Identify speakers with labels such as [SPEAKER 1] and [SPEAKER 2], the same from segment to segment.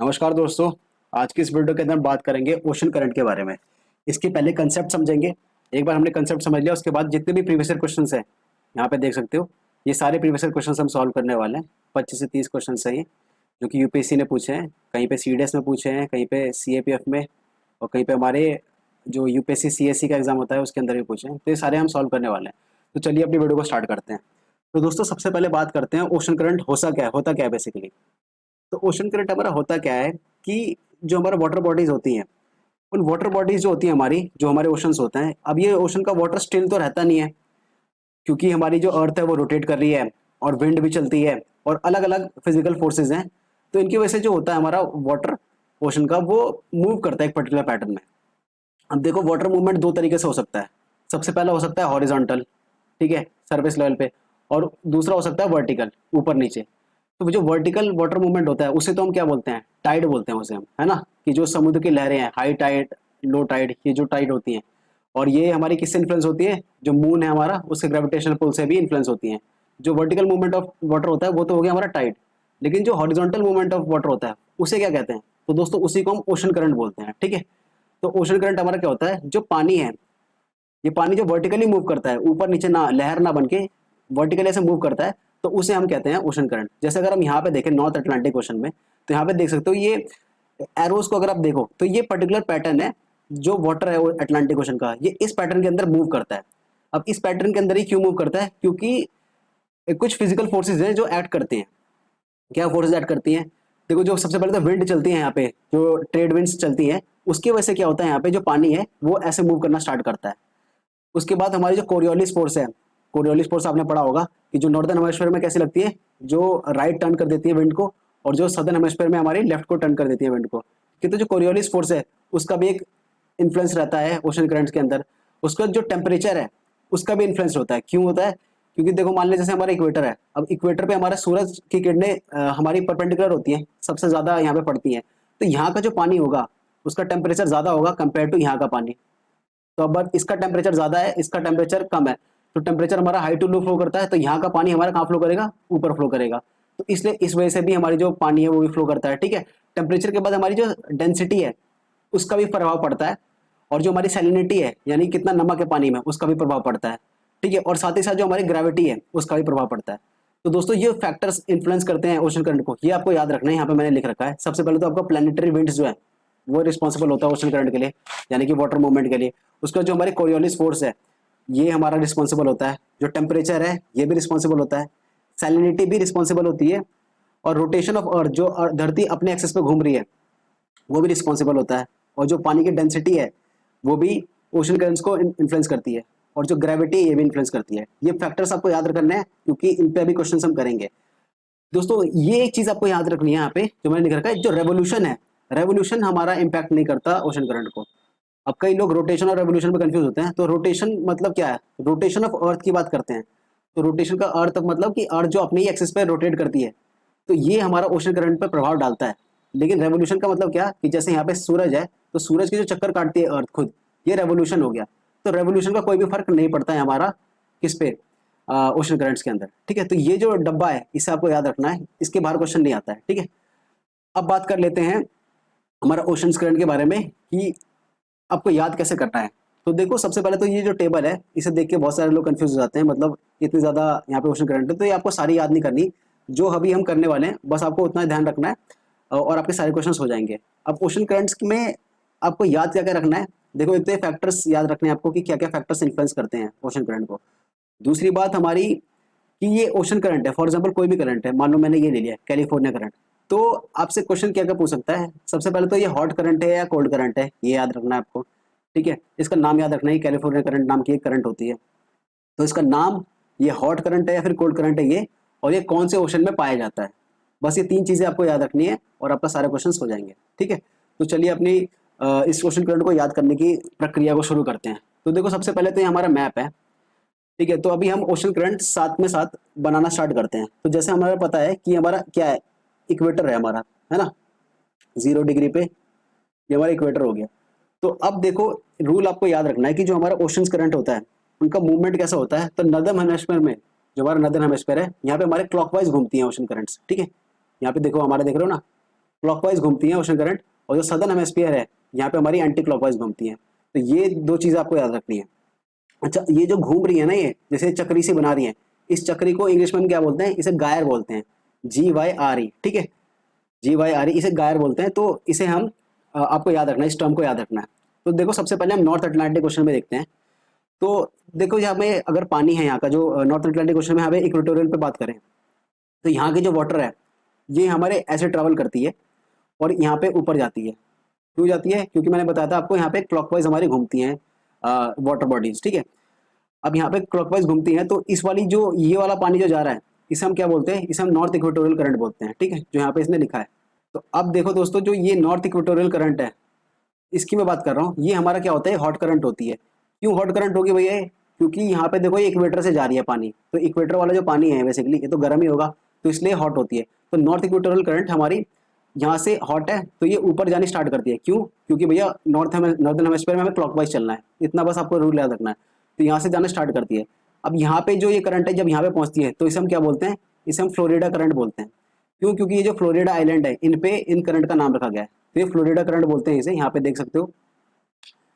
[SPEAKER 1] नमस्कार दोस्तों। आज की इस वीडियो के अंदर हम बात करेंगे ओशन करंट के बारे में। इसके पहले कंसेप्ट समझेंगे। एक बार हमने कंसेप्ट समझ लिया, उसके बाद जितने भी प्रीवियस ईयर क्वेश्चंस हैं यहाँ पे देख सकते हो, ये सारे प्रीवियस ईयर क्वेश्चंस हम सॉल्व करने वाले हैं। 25 से 30 क्वेश्चन हैं ये, जो कि यूपीएससी ने पूछे हैं, कहीं पे सीडीएस में पूछे हैं, कहीं पे सीएपीएफ में, और कहीं पे हमारे जो यूपीएससी सीएससी का एग्जाम होता है उसके अंदर भी पूछे हैं। तो ये सारे हम सॉल्व करने वाले हैं। तो चलिए अपनी वीडियो को स्टार्ट करते हैं। तो दोस्तों सबसे पहले बात करते हैं ओशन करंट होता क्या है बेसिकली। तो ओशन करंट हमारा होता क्या है कि जो हमारा वाटर बॉडीज होती हैं, उन वाटर बॉडीज जो होती है हमारी, जो हमारे ओशंस होते हैं, अब ये ओशन का वाटर स्टिल तो रहता नहीं है, क्योंकि हमारी जो अर्थ है वो रोटेट कर रही है और विंड भी चलती है और अलग अलग फिजिकल फोर्सेज हैं। तो इनकी वजह से जो होता है हमारा वाटर ओशन का, वो मूव करता है एक पर्टिकुलर पैटर्न में। अब देखो वाटर मूवमेंट दो तरीके से हो सकता है। सबसे पहला हो सकता है हॉरिजॉन्टल, ठीक है, सरफेस लेवल पे, और दूसरा हो सकता है वर्टिकल, ऊपर नीचे। तो जो वर्टिकल वाटर मूवमेंट होता है उसे तो हम क्या बोलते हैं, टाइड बोलते हैं उसे हम, है ना। कि जो समुद्र की लहरें हैं, हाई टाइड, लो टाइड, ये जो टाइड होती हैं, और ये हमारी किससे इन्फ्लुएंस होती है, जो मून है हमारा उसके ग्रेविटेशनल पुल से भी इन्फ्लुएंस होती हैं। जो वर्टिकल मूवमेंट ऑफ वाटर होता है वो तो हो गया हमारा टाइड, लेकिन जो हॉरिजॉन्टल मूवमेंट ऑफ वाटर होता है उसे क्या कहते हैं, तो दोस्तों उसी को हम ओशन करंट बोलते हैं, ठीक है। तो ओशन करंट हमारा क्या होता है, जो पानी है, ये पानी जो वर्टिकली मूव करता है, ऊपर नीचे ना, लहर ना बन के वर्टिकली ऐसे मूव करता है, तो उसे हम कहते हैं ओशन करंट। जैसे अगर हम यहाँ पे देखें नॉर्थ अटलांटिक ओशन में, तो यहाँ पे देख सकते हो ये एरोस को अगर आप देखो तो ये पर्टिकुलर पैटर्न है, जो वाटर है वो अटलांटिक ओशन का, ये इस पैटर्न के अंदर मूव करता है। अब इस पैटर्न के अंदर ही क्यों मूव करता है, क्योंकि कुछ फिजिकल फोर्सेज हैं जो एक्ट करते हैं। क्या फोर्सेज एक्ट करती हैं, देखो जो सबसे पहले तो विंड चलती है यहाँ पे, जो ट्रेड विंड्स चलती हैं, उसकी वजह से क्या होता है, यहाँ पे जो पानी है वो ऐसे मूव करना स्टार्ट करता है। उसके बाद हमारी जो कोरियोलिस फोर्स है, कोरियोलिस फोर्स आपने पढ़ा होगा कि जो नॉर्दर्न हेमिस्फीयर में कैसी लगती है, जो राइट टर्न कर देती है विंड को, और जो सदर्न हेमिस्फीयर में हमारी लेफ्ट को टर्न कर देती है विंड को। कि तो जो कोरियोलिस फोर्स है उसका भी एक इन्फ्लुएंस रहता है ओशन करंट्स के अंदर। उसका जो टेम्परेचर है उसका भी इन्फ्लुएंस होता है। क्यों होता है, क्योंकि देखो मान लीजिए जैसे हमारा इक्वेटर है, अब इक्वेटर पे हमारा सूरज की किरणें हमारी परपेंडिकुलर होती हैं, सबसे ज्यादा यहाँ पे पड़ती हैं। तो यहाँ का जो पानी होगा उसका टेम्परेचर ज्यादा होगा कंपेयर टू यहाँ का पानी। तो अब इसका टेम्परेचर ज्यादा है, इसका टेम्परेचर कम है, तो टेम्परेचर हमारा हाई टू लो फ्लो करता है, तो यहाँ का पानी हमारा कहाँ फ्लो करेगा, ऊपर फ्लो करेगा। तो इसलिए इस वजह से भी हमारी जो पानी है वो भी फ्लो करता है, ठीक है। टेम्परेचर के बाद हमारी जो डेंसिटी है उसका भी प्रभाव पड़ता है, और जो हमारी सैलिनिटी है, यानी कितना नमक है पानी में, उसका भी प्रभाव पड़ता है, ठीक है। और साथ ही साथ जो हमारी ग्रेविटी है उसका भी प्रभाव पड़ता है। तो दोस्तों ये फैक्टर्स इन्फ्लुएंस करते हैं ओशन करंट को, ये आपको याद रखना है। यहाँ पे मैंने लिख रखा है, सबसे पहले तो आपका प्लैनेटरी विंड्स जो है वो रिस्पॉन्सिबल होता है ओशन करंट के लिए, यानी कि वाटर मूवमेंट के लिए। उसका जो हमारी कोरियोलिस फोर्स है ये हमारा रिस्पॉन्सिबल होता है। जो टेम्परेचर है ये भी रिस्पॉन्सिबल होता है, सैलिनिटी भी रिस्पॉन्सिबल होती है, और रोटेशन ऑफ अर्थ, जो धरती अपने एक्सेस पे घूम रही है, वो भी रिस्पॉन्सिबल होता है। और जो पानी की डेंसिटी है वो भी ओशन करंट्स को इन्फ्लुएंस करती है, और जो ग्रेविटी ये भी इन्फ्लुएंस करती है। ये फैक्टर्स आपको याद रखना है, क्योंकि इन पे अभी क्वेश्चन हम करेंगे। दोस्तों ये एक चीज आपको याद रखनी है यहाँ पे, जो मैंने लिख रखा है, जो रेवोल्यूशन है, रेवोल्यूशन हमारा इंपैक्ट नहीं करता ओशन करंट को। अब कई लोग रोटेशन और रेवोल्यूशन में कंफ्यूज होते हैं। तो रोटेशन मतलब क्या है, रोटेशन ऑफ अर्थ की बात करते हैं। तो रोटेशन का अर्थ मतलब कि अर्थ जो अपने ही एक्सिस पे रोटेट करती है, तो ये हमारा ओशन करंट पर प्रभाव डालता है। लेकिन रेवोल्यूशन का मतलब क्या, कि जैसे यहाँ पे सूरज है, तो सूरज की जो चक्कर काटती है अर्थ खुद, ये रेवोल्यूशन हो गया। तो रेवोल्यूशन का कोई भी फर्क नहीं पड़ता है हमारा किस पे, ओशन करंट्स के अंदर, ठीक है। तो ये जो डब्बा है इसे आपको याद रखना है, इसके बाहर क्वेश्चन नहीं आता है, ठीक है। अब बात कर लेते हैं हमारा ओशन करंट के बारे में, कि आपको याद कैसे करना है। तो देखो सबसे पहले तो ये जो टेबल है इसे देख के बहुत सारे लोग कंफ्यूज हो जाते हैं, मतलब इतनी ज्यादा यहाँ पे ओशन करंट है, तो ये आपको सारी याद नहीं करनी। जो अभी हम करने वाले हैं बस आपको उतना ही ध्यान रखना है, और आपके सारे क्वेश्चंस हो जाएंगे। अब ओशन करंट्स में आपको याद क्या क्या रखना है, देखो एक तो ये फैक्टर्स याद रखने हैं आपको, कि क्या क्या फैक्टर्स इन्फ्लुएंस करते हैं ओशन करंट को। दूसरी बात हमारी, कि ये ओशन करंट है, फॉर एग्जांपल कोई भी करंट है, मान लो मैंने ये ले लिया कैलिफोर्निया करंट, तो आपसे क्वेश्चन क्या क्या पूछ सकता है। सबसे पहले तो ये हॉट करंट है या कोल्ड करंट है, ये याद रखना है आपको, ठीक है। इसका नाम याद रखना है, कैलिफोर्निया करंट नाम की एक करंट होती है। तो इसका नाम, ये हॉट करंट है या फिर कोल्ड करंट है ये, और ये कौन से ओशन में पाया जाता है। बस ये तीन चीजें आपको याद रखनी है और आपका सारे क्वेश्चन हो जाएंगे, ठीक है। तो चलिए अपनी इस ओशन करंट को याद करने की प्रक्रिया को शुरू करते हैं। तो देखो सबसे पहले तो ये हमारा मैप है, ठीक है। तो अभी हम ओशन करंट साथ में साथ बनाना स्टार्ट करते हैं। तो जैसे हमारा पता है कि हमारा क्या है, इक्वेटर है हमारा, है ना, 0 डिग्री पे ये हमारा इक्वेटर हो गया। तो अब देखो रूल आपको याद रखना है, कि जो हमारा ओशन करंट होता है उनका मूवमेंट कैसा होता है। तो नदर्न हेमिस्फीयर में, जो हमारा नदर्न हेमिस्फीयर है, यहाँ पे हमारे क्लॉकवाइज घूमती है ओशन करंट्स, ठीक है। यहाँ पे देखो हमारे, देख रहे हो ना, क्लॉकवाइज घूमती हैं ओशन करंट, और जो सदर्न हेमिस्फीयर है यहाँ पे हमारी एंटी क्लॉकवाइज घूमती हैं। तो ये दो चीज़ आपको याद रखनी है। अच्छा, ये जो घूम रही है ना, ये जैसे चक्री सी बना रही है, इस चक्री को इंग्लिश में हम क्या बोलते हैं, इसे गायर बोलते हैं, GYRE, ठीक है, GYRE, इसे गायर बोलते हैं। तो इसे हम आपको याद रखना है, इस टर्म को याद रखना है। तो देखो सबसे पहले हम नॉर्थ अटलांटिक ओशन में देखते हैं। तो देखो यहाँ पे अगर पानी है यहाँ का, जो नॉर्थ अटलांटिक ओशन में यहाँ पे इक्वेटोरियल पे बात करें, तो यहाँ की जो वाटर है ये हमारे ऐसे ट्रेवल करती है और यहाँ पे ऊपर जाती है। क्यों जाती है? क्योंकि मैंने बताया था आपको यहाँ पे क्लॉकवाइज हमारी घूमती हैं वाटर बॉडीज, ठीक है। अब यहाँ पे क्लॉकवाइज घूमती हैं, तो इस वाली जो ये वाला पानी जो जा रहा है, इसे हम क्या बोलते हैं, इसे हम नॉर्थ इक्वेटोरियल करंट बोलते हैं, ठीक है, जो यहाँ पे इसने लिखा है। तो अब देखो दोस्तों, जो ये नॉर्थ इक्वेटोरियल करंट है, इसकी मैं बात कर रहा हूँ, ये हमारा क्या होता है, हॉट करंट होती है। क्यों हॉट करंट होगी भैया? क्योंकि यहाँ पे देखो ये इक्वेटर से जा रही है पानी, तो इक्वेटर वाला जो पानी है बेसिकली ये तो गर्म ही होगा, तो इसलिए हॉट होती है। तो नॉर्थ इक्वेटोरियल करंट हमारी यहाँ से हॉट है, तो ये ऊपर जानी स्टार्ट करती है। क्यों? क्योंकि भैया नॉर्दर्न हेमिस्फीयर में हमें क्लॉकवाइज चलना है, इतना बस आपको रूल याद रखना है। तो यहाँ से जाना स्टार्ट करती है। अब यहाँ पे जो ये करंट है जब यहाँ पे पहुंचती है, तो इसे हम क्या बोलते हैं, इसे हम फ्लोरिडा करंट बोलते हैं। क्यों? क्योंकि ये जो फ्लोरिडा आइलैंड है, इन पे इन करंट का नाम रखा गया है, तो ये फ्लोरिडा करंट बोलते हैं इसे। यहाँ पे देख सकते हो,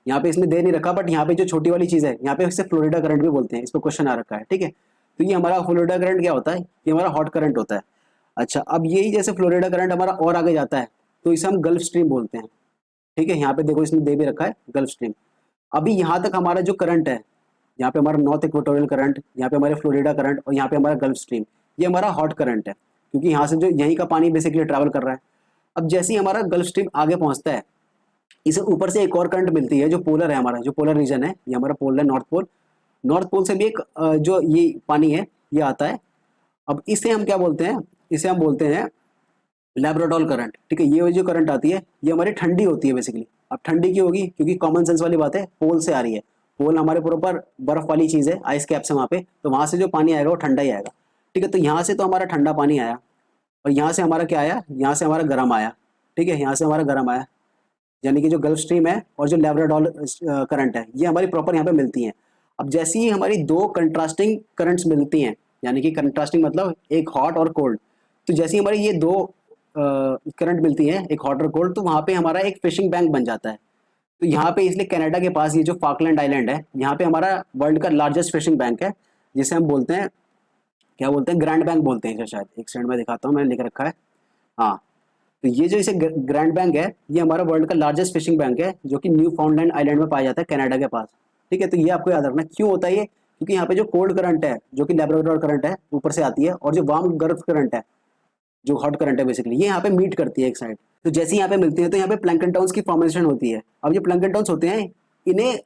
[SPEAKER 1] यहाँ पे इसने दे नहीं रखा, बट यहाँ पे जो छोटी वाली चीज है यहाँ पे इसे फ्लोरिडा करंट भी बोलते हैं, इस पर क्वेश्चन आ रखा है, ठीक है। तो ये हमारा फ्लोरिडा करंट क्या होता है, ये हमारा हॉट करंट होता है। अच्छा, अब यही जैसे फ्लोरिडा करंट हमारा और आगे जाता है, तो इसे हम गल्फ स्ट्रीम बोलते हैं, ठीक है। यहाँ पे देखो इसने दे भी रखा है गल्फ स्ट्रीम। अभी यहाँ तक हमारा जो करंट है, यहाँ पे हमारा नॉर्थ इक्वेटोरियल करंट, यहाँ पे हमारे फ्लोरिडा करंट, और यहाँ पे हमारा गल्फ स्ट्रीम, ये हमारा हॉट करंट है, क्योंकि यहाँ से जो यहीं का पानी बेसिकली ट्रैवल कर रहा है। अब जैसे ही हमारा गल्फ स्ट्रीम आगे पहुंचता है, इसे ऊपर से एक और करंट मिलती है, जो पोलर है हमारा, जो पोलर रीजन है, ये हमारा पोल है नॉर्थ पोल। नॉर्थ पोल से भी एक जो ये पानी है ये आता है। अब इसे हम क्या बोलते हैं, इसे हम बोलते हैं लैब्राडोर करंट, ठीक है। ये जो करंट आती है ये हमारी ठंडी होती है बेसिकली। अब ठंडी क्यों होगी? क्योंकि कॉमन सेंस वाली बात है, पोल से आ रही है। पोल हमारे ऊपर बर्फ वाली चीज है, आइस कैप्स है वहाँ पे, तो वहां से जो पानी आएगा वो ठंडा ही आएगा, ठीक है। तो यहाँ से तो हमारा ठंडा पानी आया, और यहाँ से हमारा क्या आया, यहाँ से हमारा गर्म आया, ठीक है, यहाँ से हमारा गर्म आया। यानी कि जो गल्फ स्ट्रीम है और जो लैब्राडोर करंट है, ये हमारी प्रॉपर यहाँ पे मिलती हैं। अब जैसी ही हमारी दो कंट्रास्टिंग करंट्स मिलती हैं, यानी कि कंट्रास्टिंग मतलब एक हॉट और कोल्ड, तो जैसी हमारी ये दो करंट मिलती हैं, एक हॉट और कोल्ड, तो वहाँ पे हमारा एक फिशिंग बैंक बन जाता है। तो यहाँ पे इसलिए कनाडा के पास ये जो फाकलैंड आइलैंड है, यहाँ पे हमारा वर्ल्ड का लार्जेस्ट फिशिंग बैंक है, जिसे हम बोलते हैं, क्या बोलते हैं, ग्रैंड बैंक बोलते हैं। शायद एक सेकंड में दिखाता हूँ, मैंने लिख रखा है, हाँ। तो ये जो इसे ग्रैंड बैंक है, ये हमारा वर्ल्ड का लार्जेस्ट फिशिंग बैंक है, जो कि न्यू फाउंडलैंड आइलैंड में पाया जाता है, कनाडा के पास, ठीक है। तो ये आपको याद रखना। क्यों होता है ये? क्योंकि यहाँ पे जो कोल्ड करंट है, जो कि लैब्राडोर करंट है, ऊपर से आती है, और जो वार्म गर्म करंट है, जो हॉट करंट है बेसिकली, ये यहाँ पे मीट करती है एक साइड। तो जैसे ही यहाँ पे मिलती है, तो यहाँ पे प्लैंकटन टाउन्स की फॉर्मेशन होती है। अब ये प्लैंकटन टाउन्स होते हैं, इन्हें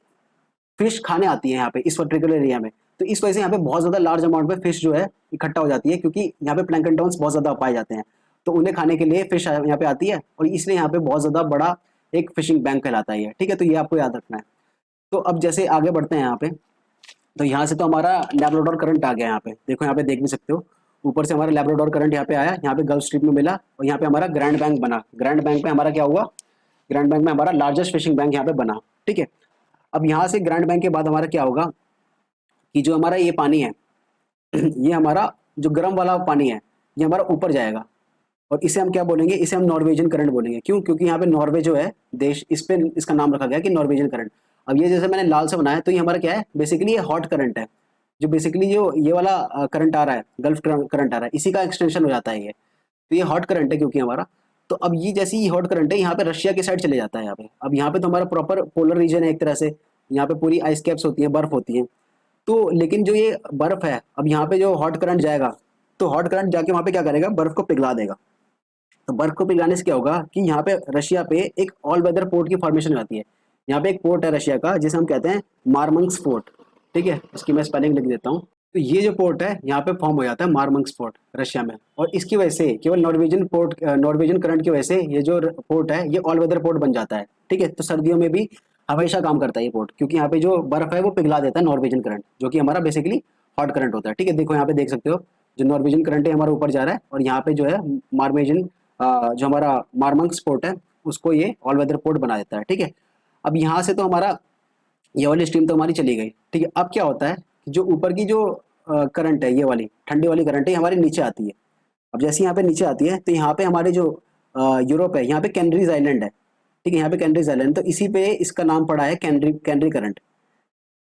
[SPEAKER 1] फिश खाने आती है यहाँ पे इस पर्टिकुलर एरिया में। तो इस वजह से यहाँ पे बहुत ज्यादा लार्ज अमाउंट में फिश जो है इकट्ठा हो जाती है, क्योंकि यहाँ पे प्लैंकटन टाउन्स बहुत ज्यादा पाए जाते हैं, तो उन्हें खाने के लिए फिश यहाँ पे आती है, और इसलिए यहाँ पे बहुत ज्यादा बड़ा एक फिशिंग बैंक कहलाता है, ठीक है। तो ये आपको याद रखना है। तो अब जैसे आगे बढ़ते हैं यहाँ पे, तो यहाँ से तो हमारा लैब्राडोर करंट आ गया। यहाँ पे देखो, यहाँ पे देख भी सकते हो, ऊपर से हमारा लैब्राडोर करंट यहाँ पे आया, यहाँ पे गल्फ स्ट्रीम में मिला, और यहाँ पे हमारा ग्रैंड बैंक बना। ग्रैंड बैंक में हमारा क्या हुआ, ग्रैंड बैंक में हमारा लार्जेस्ट फिशिंग बैंक यहाँ पे बना, ठीक है। अब यहाँ से ग्रैंड बैंक के बाद हमारा क्या होगा, कि जो हमारा ये पानी है ये हमारा जो गर्म वाला पानी है, ये हमारा ऊपर जाएगा, और इसे हम क्या बोलेंगे, इसे हम नॉर्वेजियन करंट बोलेंगे। क्यों? क्योंकि यहाँ पे नॉर्वे जो है देश, इस पे इसका नाम रखा गया कि नॉर्वेजियन करंट। अब ये जैसे मैंने लाल से बनाया, तो ये हमारा क्या है, बेसिकली ये हॉट करंट है, जो बेसिकली जो ये वाला करंट आ रहा है, गल्फ करंट आ रहा है, इसी का एक्सटेंशन हो जाता है ये। तो ये हॉट करंट है क्योंकि हमारा। तो अब ये जैसी ही हॉट करंट है, यहाँ पे रशिया की साइड चले जाता है यहाँ पे। अब यहाँ पे तो हमारा प्रॉपर पोलर रीजन है एक तरह से, यहाँ पे पूरी आइस कैप्स होती है, बर्फ होती है। तो लेकिन जो ये बर्फ है, अब यहाँ पे जो हॉट करंट जाएगा, तो हॉट करंट जाके वहाँ पे क्या करेगा, बर्फ को पिघला देगा। तो बर्फ को पिघलाने से क्या होगा, कि यहाँ पे रशिया पे एक ऑल वेदर पोर्ट की फॉर्मेशन आती है। यहाँ पे एक पोर्ट है रशिया का, जिसे हम कहते हैं मारमंग्स पोर्ट, ठीक है। इसकी मैं स्पेलिंग लिख देता हूँ। तो ये जो पोर्ट है यहाँ पे फॉर्म हो जाता है मारमंग्स पोर्ट रशिया में, और इसकी वजह से केवल नॉर्वेजियन करंट की वजह से ये जो पोर्ट है ये ऑल वेदर पोर्ट बन जाता है, ठीक है। तो सर्दियों में भी हमेशा काम करता है ये पोर्ट, क्योंकि यहाँ पे जो बर्फ है वो पिघला देता है नॉर्वेजियन करंट, जो कि हमारा बेसिकली हॉट करंट होता है, ठीक है। देखो यहाँ पे देख सकते हो, जो नॉर्वेजियन करंट है हमारा ऊपर जा रहा है, और यहाँ पे जो है मार्मेजियन जो हमारा मारमंग्स पोर्ट है, उसको ये ऑल वेदर पोर्ट बना देता है, ठीक है। अब यहाँ से तो हमारा ये वाली स्ट्रीम तो हमारी चली गई, ठीक है। अब क्या होता है कि जो ऊपर की जो करंट है, ये वाली ठंडी वाली करंट है, हमारे नीचे आती है। अब जैसे यहाँ पे नीचे आती है, तो यहाँ पे हमारे जो यूरोप है, यहाँ पे कैनरीज आइलैंड है, ठीक है, यहाँ पे कैनरीज आइलैंड, तो इसी पे इसका नाम पड़ा है कैनरी कैनरी करंट,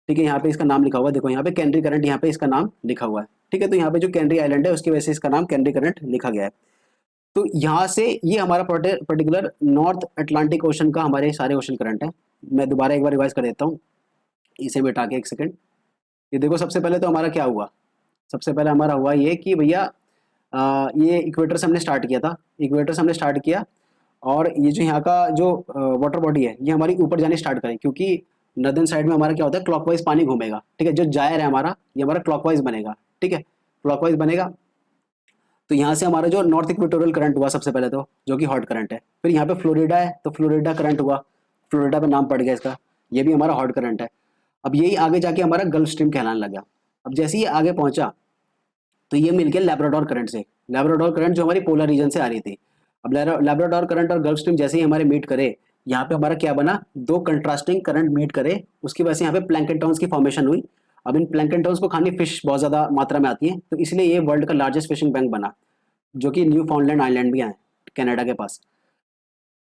[SPEAKER 1] ठीक है, यहाँ पे इसका नाम लिखा हुआ है, देखो यहाँ पे कैनरी करंट, यहाँ पे इसका नाम लिखा हुआ है, ठीक है, तो यहाँ पे जो कैनरी आइलैंड है उसकी वजह से इसका नाम कैनरी करंट लिखा गया है। तो यहाँ से ये हमारा पर्टिकुलर नॉर्थ अटलांटिक ओशन का हमारे सारे ओशन करंट है। मैं दोबारा एक बार रिवाइज कर देता हूँ, इसे बैठा के एक सेकंड। ये देखो सबसे पहले तो हमारा क्या हुआ, सबसे पहले हमारा हुआ ये कि भैया ये इक्वेटर से हमने स्टार्ट किया था, इक्वेटर से हमने स्टार्ट किया, और ये जो यहाँ का जो वाटर बॉडी है ये हमारी ऊपर जाने स्टार्ट करें, क्योंकि नदर्न साइड में हमारा क्या होता है, क्लॉकवाइज पानी घूमेगा, ठीक है, जो जायर है हमारा ये हमारा क्लॉकवाइज बनेगा, ठीक है, क्लॉकवाइज बनेगा। तो यहाँ से हमारा जो नॉर्थ इक्वेटोरियल करंट हुआ सबसे पहले, तो जो कि हॉट करंट है, फिर यहाँ पे फ्लोरिडा है तो फ्लोरिडा करंट हुआ, फ्लोरिडा पे नाम पड़ गया इसका, ये भी हमारा हॉट करंट है। अब यही आगे जाके हमारा गल्फ स्ट्रीम कहलाने लगा। अब जैसे ही आगे पहुंचा तो ये मिलके लैब्राडोर करंट से, लैब्राडोर करंट जो हमारी पोलर रीजन से आ रही थी, अब लैब्राडोर करंट और गल्फ स्ट्रीम जैसे ही हमारे मीट करे, यहाँ पे हमारा क्या बना, दो कंट्रास्टिंग करंट मीट करे, उसकी वजह से यहाँ पे प्लैंकटन टाउन्स की फॉर्मेशन हुई। अब इन प्लैंकटन टाउन्स को खानी फिश बहुत ज्यादा मात्रा में आती है, तो इसलिए ये वर्ल्ड का लार्जेस्ट फिशिंग बैंक बना, जो कि न्यू फाउंडलैंड आइलैंड भी है कनाडा के पास।